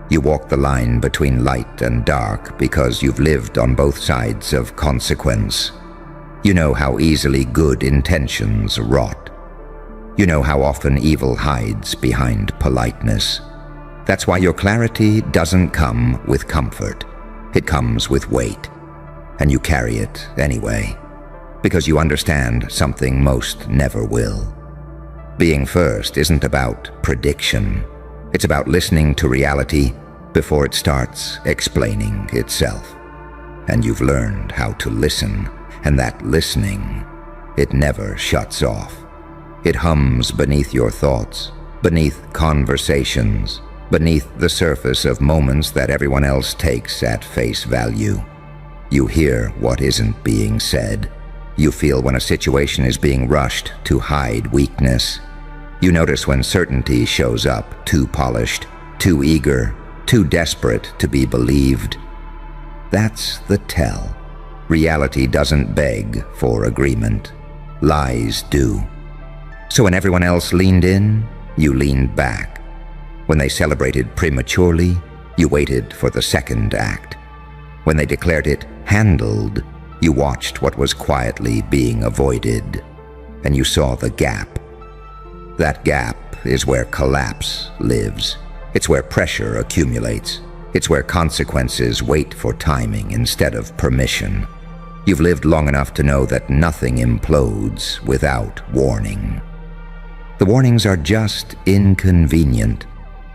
You walk the line between light and dark because you've lived on both sides of consequence. You know how easily good intentions rot. You know how often evil hides behind politeness. That's why your clarity doesn't come with comfort. It comes with weight. And you carry it anyway, because you understand something most never will. Being first isn't about prediction. It's about listening to reality before it starts explaining itself. And you've learned how to listen, and that listening, it never shuts off. It hums beneath your thoughts, beneath conversations, beneath the surface of moments that everyone else takes at face value. You hear what isn't being said. You feel when a situation is being rushed to hide weakness. You notice when certainty shows up too polished, too eager, too desperate to be believed. That's the tell. Reality doesn't beg for agreement. Lies do. So when everyone else leaned in, you leaned back. When they celebrated prematurely, you waited for the second act. When they declared it handled, you watched what was quietly being avoided, and you saw the gap. That gap is where collapse lives. It's where pressure accumulates. It's where consequences wait for timing instead of permission. You've lived long enough to know that nothing implodes without warning. The warnings are just inconvenient.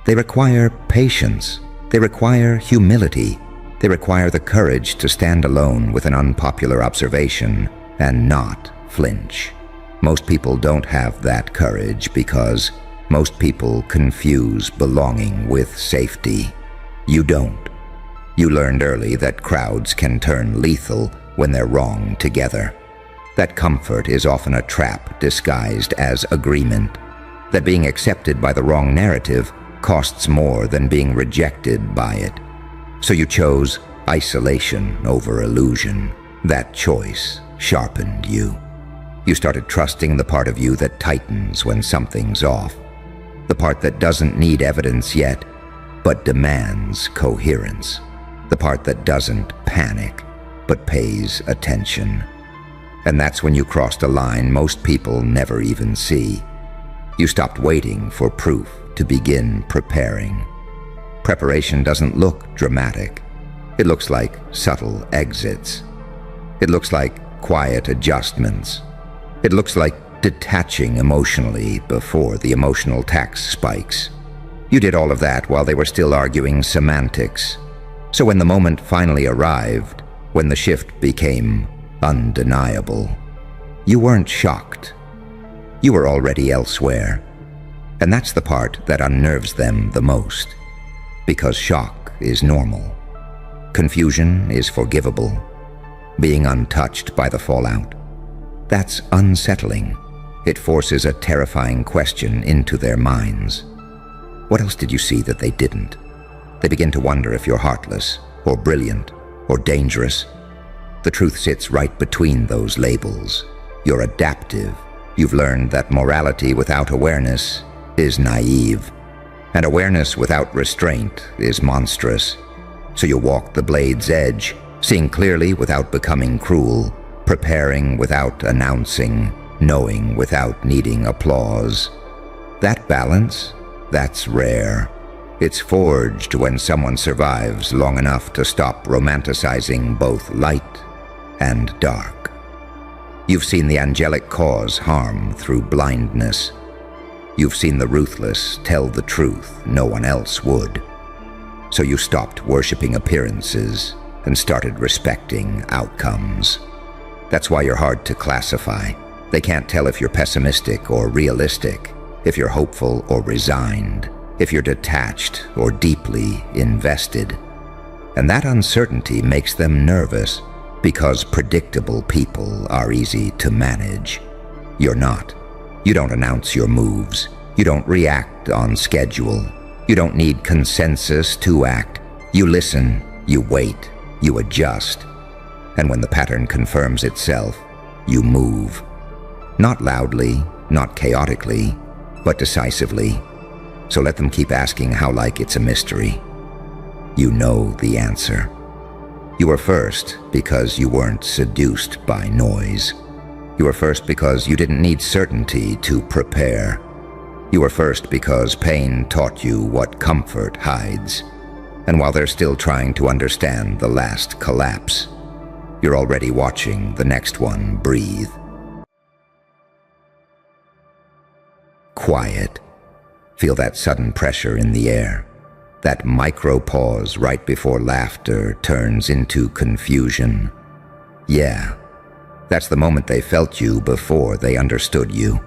They require patience. They require humility. They require the courage to stand alone with an unpopular observation and not flinch. Most people don't have that courage because most people confuse belonging with safety. You don't. You learned early that crowds can turn lethal when they're wrong together. That comfort is often a trap disguised as agreement. That being accepted by the wrong narrative costs more than being rejected by it. So you chose isolation over illusion. That choice sharpened you. You started trusting the part of you that tightens when something's off. The part that doesn't need evidence yet, but demands coherence. The part that doesn't panic, but pays attention. And that's when you crossed a line most people never even see. You stopped waiting for proof to begin preparing. Preparation doesn't look dramatic. It looks like subtle exits. It looks like quiet adjustments. It looks like detaching emotionally before the emotional tax spikes. You did all of that while they were still arguing semantics. So when the moment finally arrived, when the shift became undeniable, you weren't shocked. You were already elsewhere. And that's the part that unnerves them the most. Because shock is normal. Confusion is forgivable. Being untouched by the fallout, that's unsettling. It forces a terrifying question into their minds. What else did you see that they didn't? They begin to wonder if you're heartless, or brilliant, or dangerous. The truth sits right between those labels. You're adaptive. You've learned that morality without awareness is naive, and awareness without restraint is monstrous. So you walk the blade's edge, seeing clearly without becoming cruel, preparing without announcing, knowing without needing applause. That balance, that's rare. It's forged when someone survives long enough to stop romanticizing both light and dark. You've seen the angelic cause harm through blindness. You've seen the ruthless tell the truth no one else would. So you stopped worshiping appearances and started respecting outcomes. That's why you're hard to classify. They can't tell if you're pessimistic or realistic, if you're hopeful or resigned, if you're detached or deeply invested. And that uncertainty makes them nervous, because predictable people are easy to manage. You're not. You don't announce your moves. You don't react on schedule. You don't need consensus to act. You listen, you wait, you adjust. And when the pattern confirms itself, you move. Not loudly, not chaotically, but decisively. So let them keep asking how like it's a mystery. You know the answer. You were first because you weren't seduced by noise. You were first because you didn't need certainty to prepare. You were first because pain taught you what comfort hides. And while they're still trying to understand the last collapse, you're already watching the next one breathe. Quiet. Feel that sudden pressure in the air. That micro pause right before laughter turns into confusion. Yeah, that's the moment they felt you before they understood you.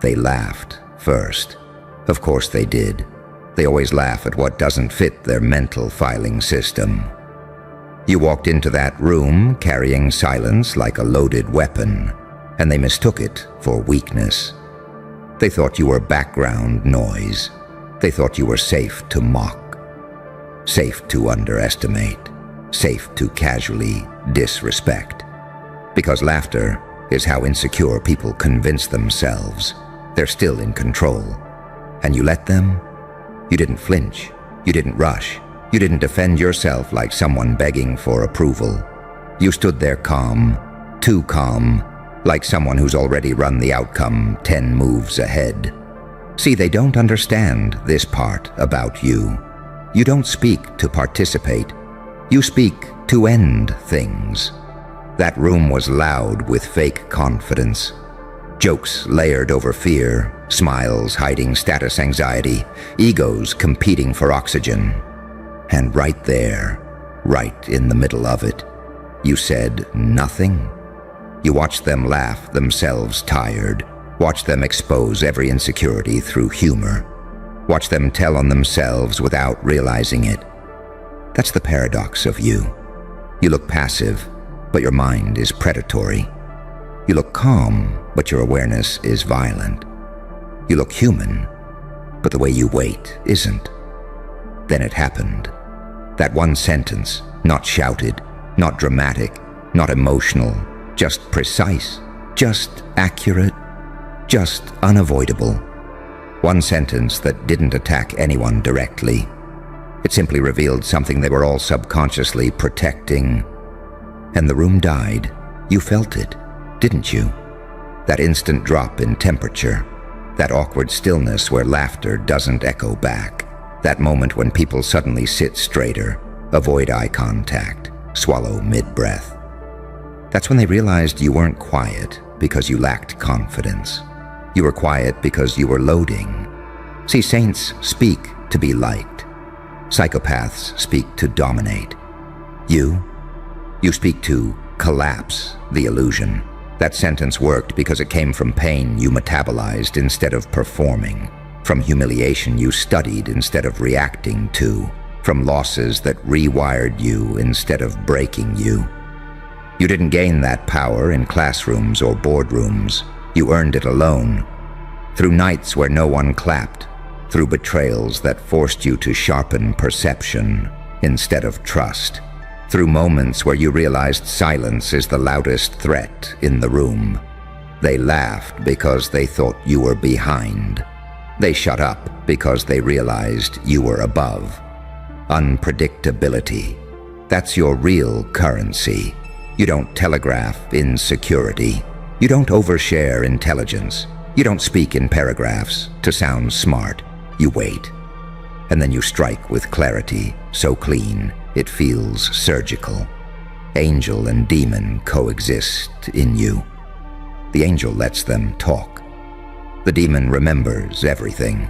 They laughed first. Of course they did. They always laugh at what doesn't fit their mental filing system. You walked into that room carrying silence like a loaded weapon, and they mistook it for weakness. They thought you were background noise. They thought you were safe to mock, safe to underestimate, safe to casually disrespect. Because laughter is how insecure people convince themselves they're still in control. And you let them? You didn't flinch. You didn't rush. You didn't defend yourself like someone begging for approval. You stood there calm, too calm, like someone who's already run the outcome 10 moves ahead. See, they don't understand this part about you. You don't speak to participate. You speak to end things. That room was loud with fake confidence. Jokes layered over fear, smiles hiding status anxiety, egos competing for oxygen. And right there, right in the middle of it, you said nothing. You watched them laugh themselves tired. Watch them expose every insecurity through humor. Watch them tell on themselves without realizing it. That's the paradox of you. You look passive, but your mind is predatory. You look calm, but your awareness is violent. You look human, but the way you wait isn't. Then it happened. That one sentence, not shouted, not dramatic, not emotional, just precise, just accurate, just unavoidable. One sentence that didn't attack anyone directly. It simply revealed something they were all subconsciously protecting. And the room died. You felt it, didn't you? That instant drop in temperature. That awkward stillness where laughter doesn't echo back. That moment when people suddenly sit straighter, avoid eye contact, swallow mid-breath. That's when they realized you weren't quiet because you lacked confidence. You were quiet because you were loading. See, saints speak to be liked. Psychopaths speak to dominate. You speak to collapse the illusion. That sentence worked because it came from pain you metabolized instead of performing, from humiliation you studied instead of reacting to, from losses that rewired you instead of breaking you. You didn't gain that power in classrooms or boardrooms. You earned it alone, through nights where no one clapped, through betrayals that forced you to sharpen perception instead of trust, through moments where you realized silence is the loudest threat in the room. They laughed because they thought you were behind. They shut up because they realized you were above. Unpredictability. That's your real currency. You don't telegraph insecurity. You don't overshare intelligence. You don't speak in paragraphs to sound smart. You wait. And then you strike with clarity, so clean, it feels surgical. Angel and demon coexist in you. The angel lets them talk. The demon remembers everything.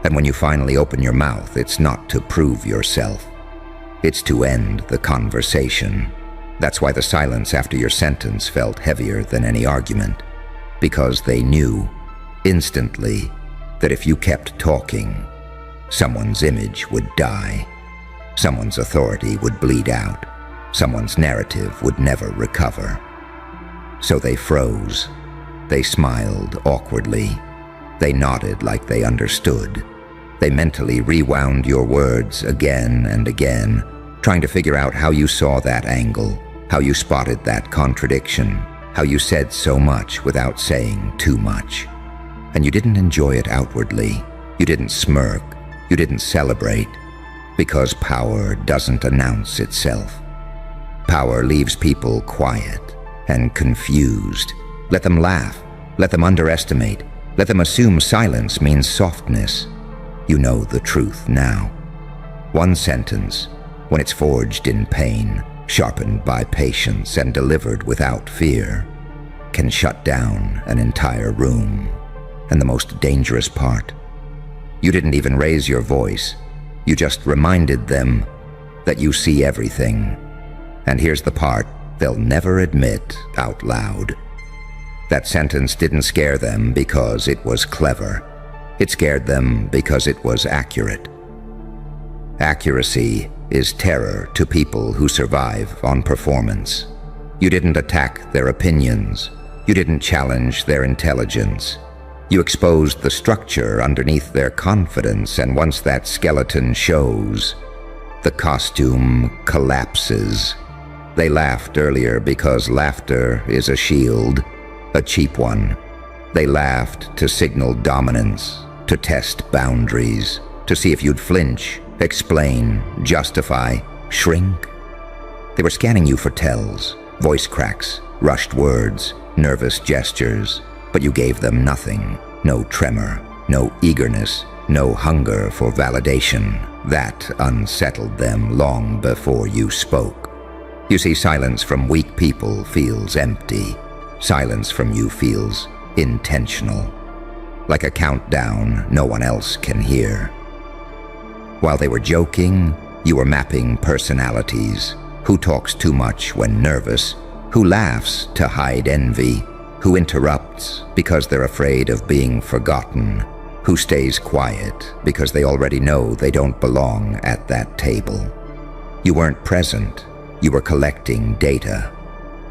And when you finally open your mouth, it's not to prove yourself. It's to end the conversation. That's why the silence after your sentence felt heavier than any argument, because they knew, instantly, that if you kept talking, someone's image would die, someone's authority would bleed out, someone's narrative would never recover. So they froze. They smiled awkwardly. They nodded like they understood. They mentally rewound your words again and again, trying to figure out how you saw that angle, how you spotted that contradiction, how you said so much without saying too much. And you didn't enjoy it outwardly. You didn't smirk. You didn't celebrate, because power doesn't announce itself. Power leaves people quiet and confused. Let them laugh. Let them underestimate. Let them assume silence means softness. You know the truth now. One sentence, when it's forged in pain, sharpened by patience and delivered without fear, can shut down an entire room. And the most dangerous part, you didn't even raise your voice. You just reminded them that you see everything. And here's the part they'll never admit out loud. That sentence didn't scare them because it was clever. It scared them because it was accurate. Accuracy is terror to people who survive on performance. You didn't attack their opinions. You didn't challenge their intelligence. You exposed the structure underneath their confidence, and once that skeleton shows, the costume collapses. They laughed earlier because laughter is a shield, a cheap one. They laughed to signal dominance, to test boundaries, to see if you'd flinch, explain, justify, shrink. They were scanning you for tells, voice cracks, rushed words, nervous gestures, but you gave them nothing. No tremor, no eagerness, no hunger for validation. That unsettled them long before you spoke. You see, silence from weak people feels empty. Silence from you feels intentional. Like a countdown no one else can hear. While they were joking, you were mapping personalities. Who talks too much when nervous? Who laughs to hide envy? Who interrupts because they're afraid of being forgotten? Who stays quiet because they already know they don't belong at that table? You weren't present. You were collecting data.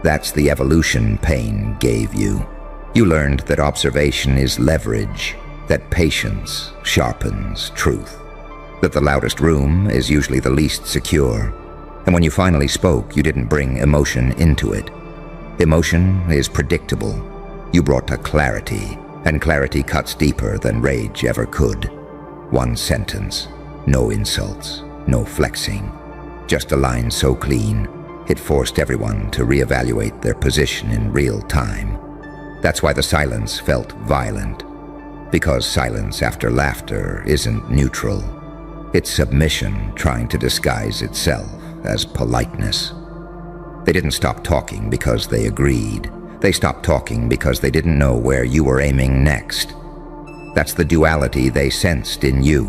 That's the evolution pain gave you. You learned that observation is leverage, that patience sharpens truth, that the loudest room is usually the least secure. And when you finally spoke, you didn't bring emotion into it. Emotion is predictable. You brought a clarity, and clarity cuts deeper than rage ever could. One sentence, no insults, no flexing, just a line so clean, it forced everyone to reevaluate their position in real time. That's why the silence felt violent, because silence after laughter isn't neutral. It's submission trying to disguise itself as politeness. They didn't stop talking because they agreed. They stopped talking because they didn't know where you were aiming next. That's the duality they sensed in you.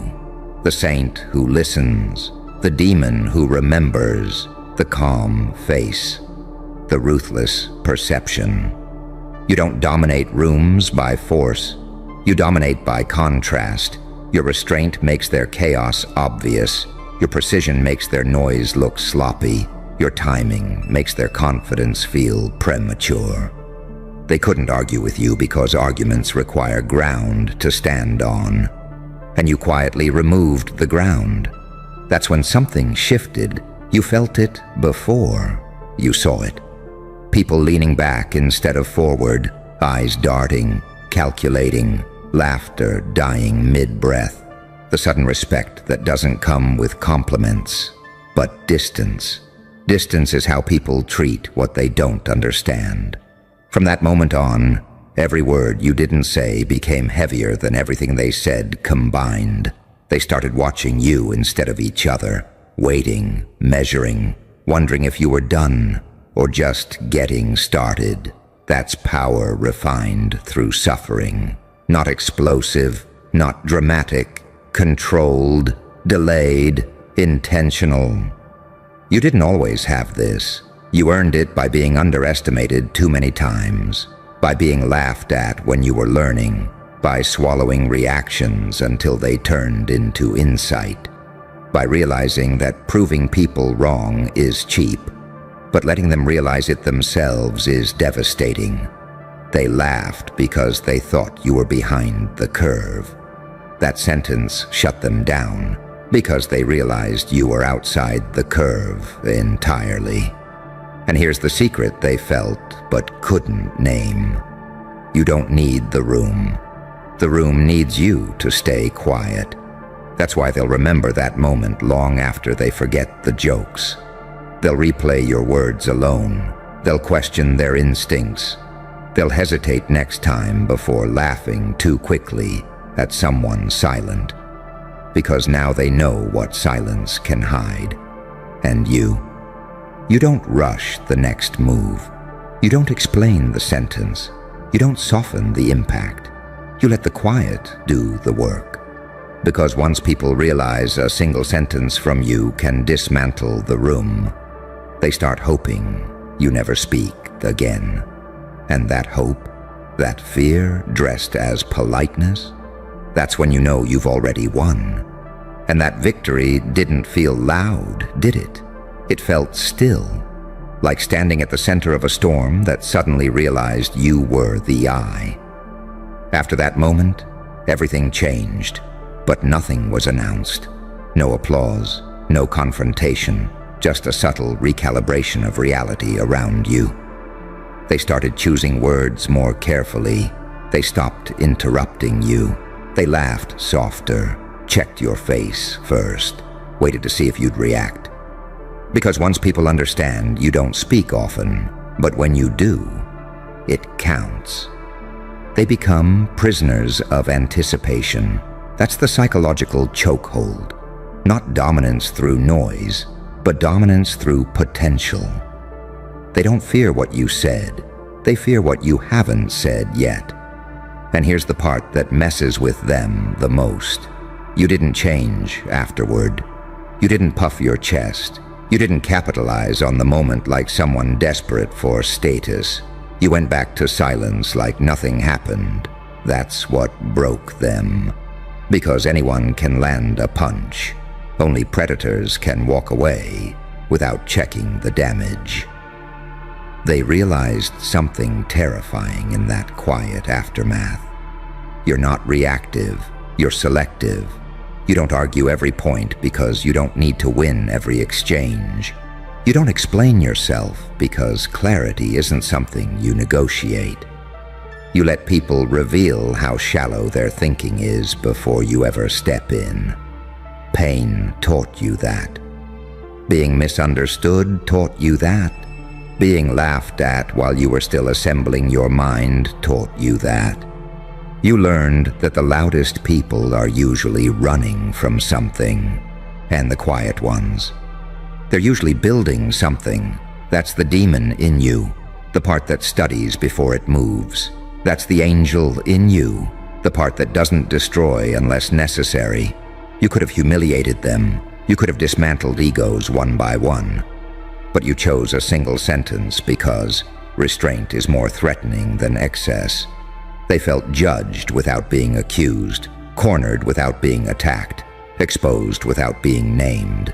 The saint who listens, the demon who remembers, the calm face, the ruthless perception. You don't dominate rooms by force. You dominate by contrast. Your restraint makes their chaos obvious. Your precision makes their noise look sloppy. Your timing makes their confidence feel premature. They couldn't argue with you because arguments require ground to stand on. And you quietly removed the ground. That's when something shifted. You felt it before you saw it. People leaning back instead of forward, eyes darting, calculating, laughter dying mid-breath. The sudden respect that doesn't come with compliments, but distance. Distance is how people treat what they don't understand. From that moment on, every word you didn't say became heavier than everything they said combined. They started watching you instead of each other, waiting, measuring, wondering if you were done or just getting started. That's power refined through suffering. Not explosive, not dramatic, controlled, delayed, intentional. You didn't always have this. You earned it by being underestimated too many times, by being laughed at when you were learning, by swallowing reactions until they turned into insight, by realizing that proving people wrong is cheap, but letting them realize it themselves is devastating. They laughed because they thought you were behind the curve. That sentence shut them down because they realized you were outside the curve entirely. And here's the secret they felt but couldn't name. You don't need the room. The room needs you to stay quiet. That's why they'll remember that moment long after they forget the jokes. They'll replay your words alone. They'll question their instincts. They'll hesitate next time before laughing too quickly at someone silent, because now they know what silence can hide. And you don't rush the next move. You don't explain the sentence. You don't soften the impact. You let the quiet do the work. Because once people realize a single sentence from you can dismantle the room, they start hoping you never speak again. And that hope, that fear dressed as politeness, that's when you know you've already won. And that victory didn't feel loud, did it? It felt still, like standing at the center of a storm that suddenly realized you were the eye. After that moment, everything changed, but nothing was announced. No applause, no confrontation, just a subtle recalibration of reality around you. They started choosing words more carefully. They stopped interrupting you. They laughed softer, checked your face first, waited to see if you'd react. Because once people understand, you don't speak often, but when you do, it counts. They become prisoners of anticipation. That's the psychological chokehold. Not dominance through noise, but dominance through potential. They don't fear what you said. They fear what you haven't said yet. And here's the part that messes with them the most. You didn't change afterward. You didn't puff your chest. You didn't capitalize on the moment like someone desperate for status. You went back to silence like nothing happened. That's what broke them. Because anyone can land a punch. Only predators can walk away without checking the damage. They realized something terrifying in that quiet aftermath. You're not reactive, you're selective. You don't argue every point because you don't need to win every exchange. You don't explain yourself because clarity isn't something you negotiate. You let people reveal how shallow their thinking is before you ever step in. Pain taught you that. Being misunderstood taught you that. Being laughed at while you were still assembling your mind taught you that. You learned that the loudest people are usually running from something, and the quiet ones. They're usually building something. That's the demon in you, the part that studies before it moves. That's the angel in you, the part that doesn't destroy unless necessary. You could have humiliated them. You could have dismantled egos one by one. But you chose a single sentence because restraint is more threatening than excess. They felt judged without being accused, cornered without being attacked, exposed without being named.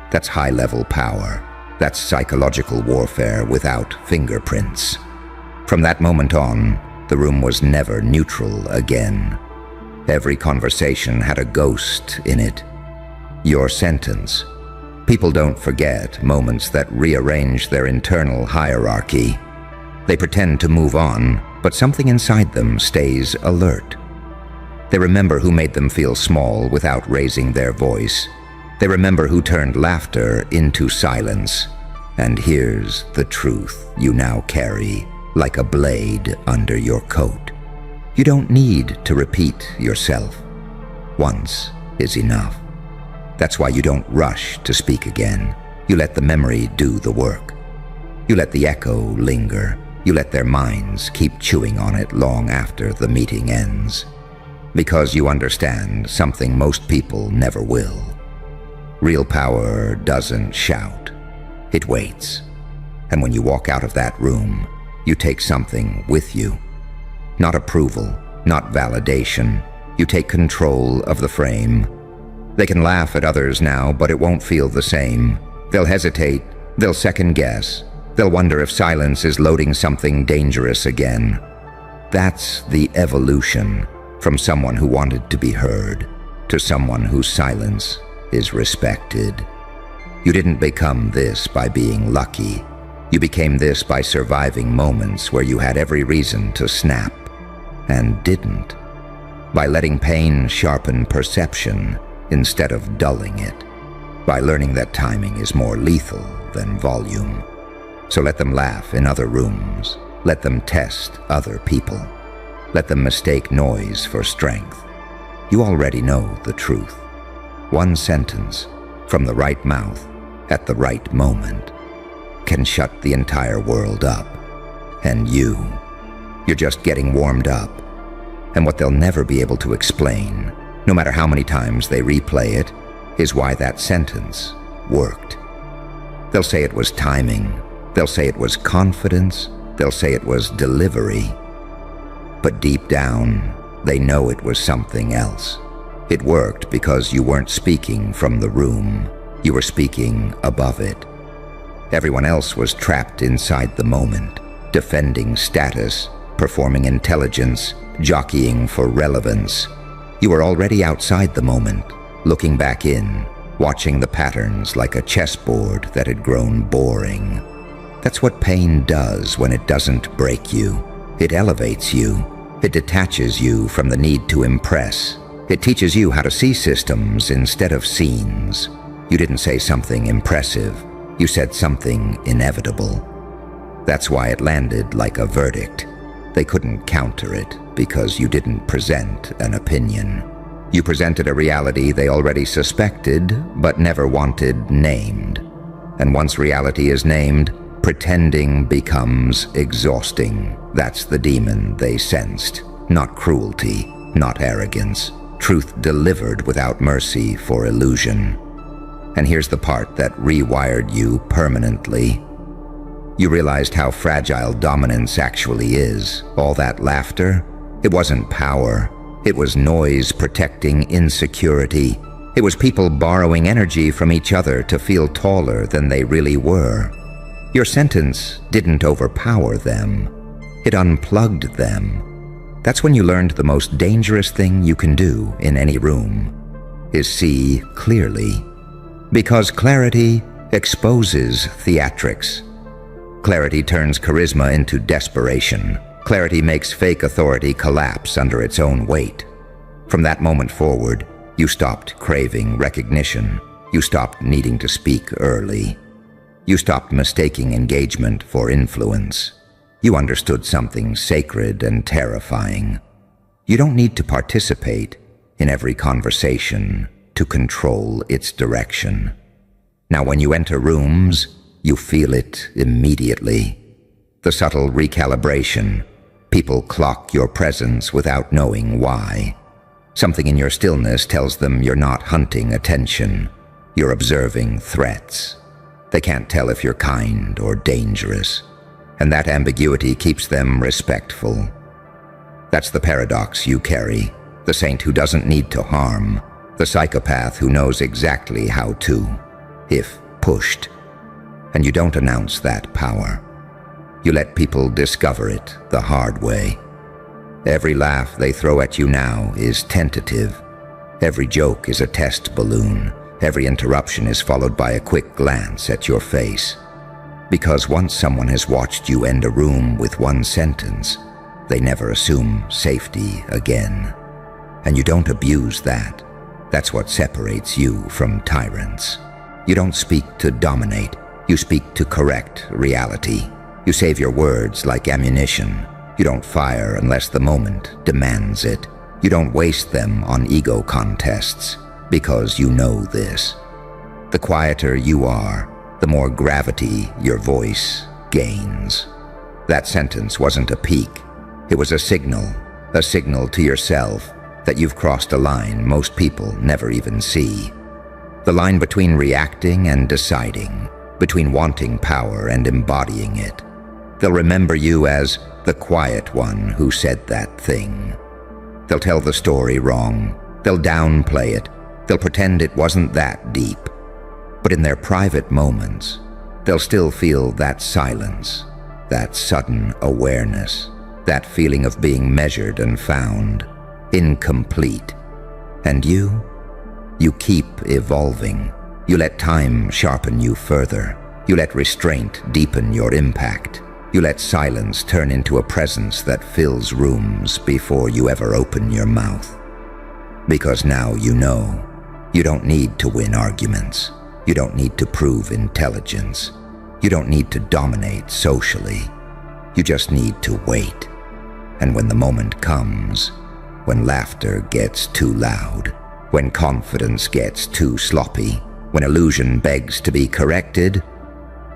That's high-level power. That's psychological warfare without fingerprints. From that moment on, the room was never neutral again. Every conversation had a ghost in it. Your sentence. People don't forget moments that rearrange their internal hierarchy. They pretend to move on, but something inside them stays alert. They remember who made them feel small without raising their voice. They remember who turned laughter into silence. And here's the truth you now carry like a blade under your coat. You don't need to repeat yourself. Once is enough. That's why you don't rush to speak again. You let the memory do the work. You let the echo linger. You let their minds keep chewing on it long after the meeting ends. Because you understand something most people never will. Real power doesn't shout. It waits. And when you walk out of that room, you take something with you. Not approval, not validation. You take control of the frame. They can laugh at others now, but it won't feel the same. They'll hesitate, they'll second guess. They'll wonder if silence is loading something dangerous again. That's the evolution from someone who wanted to be heard to someone whose silence is respected. You didn't become this by being lucky. You became this by surviving moments where you had every reason to snap and didn't. By letting pain sharpen perception instead of dulling it. By learning that timing is more lethal than volume. So let them laugh in other rooms. Let them test other people. Let them mistake noise for strength. You already know the truth. One sentence from the right mouth at the right moment can shut the entire world up. And you're just getting warmed up. And what they'll never be able to explain, no matter how many times they replay it, is why that sentence worked. They'll say it was timing. They'll say it was confidence. They'll say it was delivery. But deep down, they know it was something else. It worked because you weren't speaking from the room. You were speaking above it. Everyone else was trapped inside the moment, defending status, performing intelligence, jockeying for relevance. You were already outside the moment, looking back in, watching the patterns like a chessboard that had grown boring. That's what pain does when it doesn't break you. It elevates you. It detaches you from the need to impress. It teaches you how to see systems instead of scenes. You didn't say something impressive. You said something inevitable. That's why it landed like a verdict. They couldn't counter it because you didn't present an opinion. You presented a reality they already suspected but never wanted named. And once reality is named, pretending becomes exhausting. That's the demon they sensed. Not cruelty, not arrogance. Truth delivered without mercy for illusion. And here's the part that rewired you permanently. You realized how fragile dominance actually is. All that laughter, it wasn't power. It was noise protecting insecurity. It was people borrowing energy from each other to feel taller than they really were. Your sentence didn't overpower them. It unplugged them. That's when you learned the most dangerous thing you can do in any room is see clearly. Because clarity exposes theatrics. Clarity turns charisma into desperation. Clarity makes fake authority collapse under its own weight. From that moment forward, you stopped craving recognition. You stopped needing to speak early. You stopped mistaking engagement for influence. You understood something sacred and terrifying. You don't need to participate in every conversation to control its direction. Now, when you enter rooms, you feel it immediately. The subtle recalibration. People clock your presence without knowing why. Something in your stillness tells them you're not hunting attention. You're observing threats. They can't tell if you're kind or dangerous. And that ambiguity keeps them respectful. That's the paradox you carry. The saint who doesn't need to harm. The psychopath who knows exactly how to, if pushed. And you don't announce that power. You let people discover it the hard way. Every laugh they throw at you now is tentative. Every joke is a test balloon. Every interruption is followed by a quick glance at your face. Because once someone has watched you end a room with one sentence, they never assume safety again. And you don't abuse that. That's what separates you from tyrants. You don't speak to dominate. You speak to correct reality. You save your words like ammunition. You don't fire unless the moment demands it. You don't waste them on ego contests, because you know this. The quieter you are, the more gravity your voice gains. That sentence wasn't a peak. It was a signal to yourself that you've crossed a line most people never even see. The line between reacting and deciding. between wanting power and embodying it. They'll remember you as the quiet one who said that thing. They'll tell the story wrong. They'll downplay it. They'll pretend it wasn't that deep. But in their private moments, they'll still feel that silence, that sudden awareness, that feeling of being measured and found, incomplete. And you keep evolving. You let time sharpen you further. You let restraint deepen your impact. You let silence turn into a presence that fills rooms before you ever open your mouth. Because now you know, you don't need to win arguments. You don't need to prove intelligence. You don't need to dominate socially. You just need to wait. And when the moment comes, when laughter gets too loud, when confidence gets too sloppy, when illusion begs to be corrected,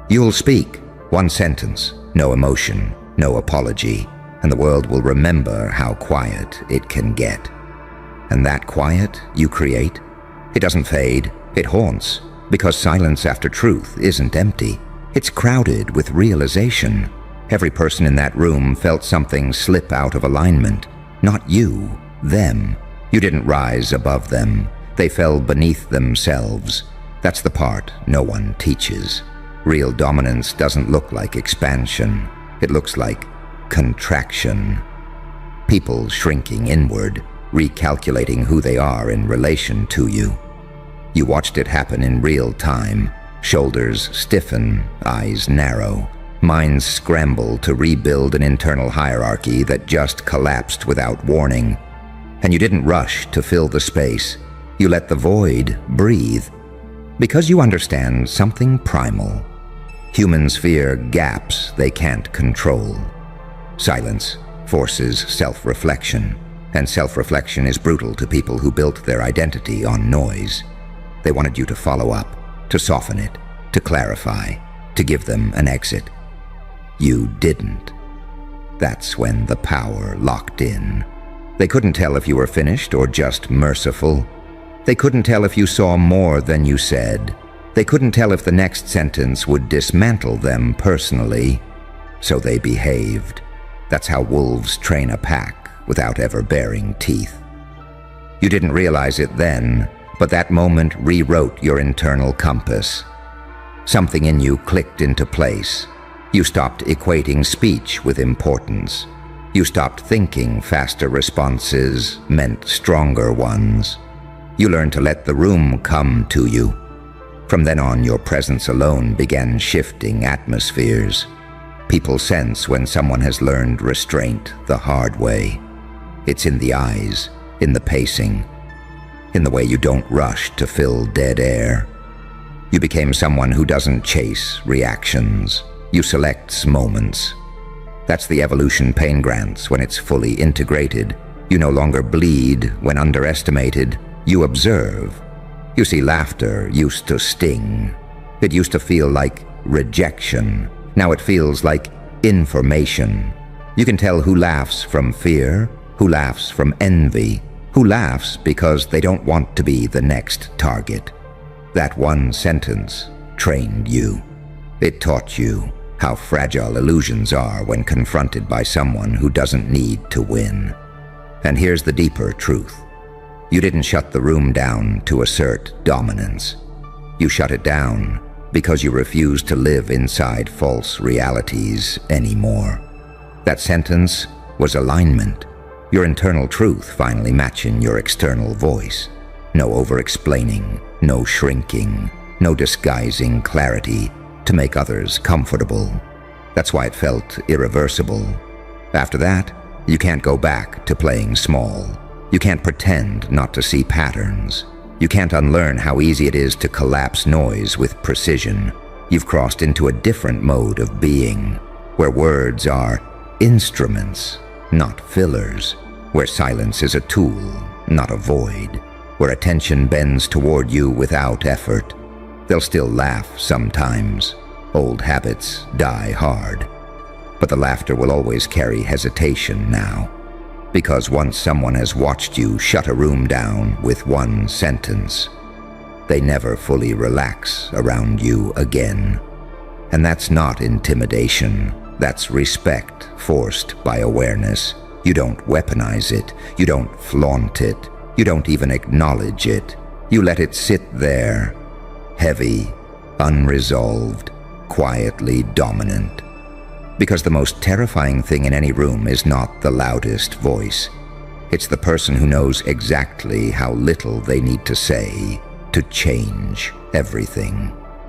you'll speak one sentence, no emotion, no apology, and the world will remember how quiet it can get. And that quiet you create, it doesn't fade, it haunts, because silence after truth isn't empty. It's crowded with realization. Every person in that room felt something slip out of alignment. Not you, them. You didn't rise above them. They fell beneath themselves. That's the part no one teaches. Real dominance doesn't look like expansion. It looks like contraction. People shrinking inward, recalculating who they are in relation to you. You watched it happen in real time. Shoulders stiffen, eyes narrow. Minds scramble to rebuild an internal hierarchy that just collapsed without warning. And you didn't rush to fill the space. You let the void breathe. Because you understand something primal. Humans fear gaps they can't control. Silence forces self-reflection, and self-reflection is brutal to people who built their identity on noise. They wanted you to follow up, to soften it, to clarify, to give them an exit. You didn't. That's when the power locked in. They couldn't tell if you were finished or just merciful. They couldn't tell if you saw more than you said. They couldn't tell if the next sentence would dismantle them personally. So they behaved. That's how wolves train a pack without ever baring teeth. You didn't realize it then, but that moment rewrote your internal compass. Something in you clicked into place. You stopped equating speech with importance. You stopped thinking faster responses meant stronger ones. You learned to let the room come to you. From then on, your presence alone began shifting atmospheres. People sense when someone has learned restraint the hard way. It's in the eyes, in the pacing, in the way you don't rush to fill dead air. You became someone who doesn't chase reactions. You select moments. That's the evolution pain grants when it's fully integrated. You no longer bleed when underestimated. You observe. You see, laughter used to sting. It used to feel like rejection. Now it feels like information. You can tell who laughs from fear, who laughs from envy, who laughs because they don't want to be the next target. That one sentence trained you. It taught you how fragile illusions are when confronted by someone who doesn't need to win. And here's the deeper truth. You didn't shut the room down to assert dominance. You shut it down because you refused to live inside false realities anymore. That sentence was alignment. Your internal truth finally matching your external voice. No over-explaining, no shrinking, no disguising clarity to make others comfortable. That's why it felt irreversible. After that, you can't go back to playing small. You can't pretend not to see patterns. You can't unlearn how easy it is to collapse noise with precision. You've crossed into a different mode of being, where words are instruments, not fillers, where silence is a tool, not a void, where attention bends toward you without effort. They'll still laugh sometimes. Old habits die hard. But the laughter will always carry hesitation now. Because once someone has watched you shut a room down with one sentence, they never fully relax around you again. And that's not intimidation. That's respect forced by awareness. You don't weaponize it. You don't flaunt it. You don't even acknowledge it. You let it sit there, heavy, unresolved, quietly dominant. Because the most terrifying thing in any room is not the loudest voice. It's the person who knows exactly how little they need to say to change everything.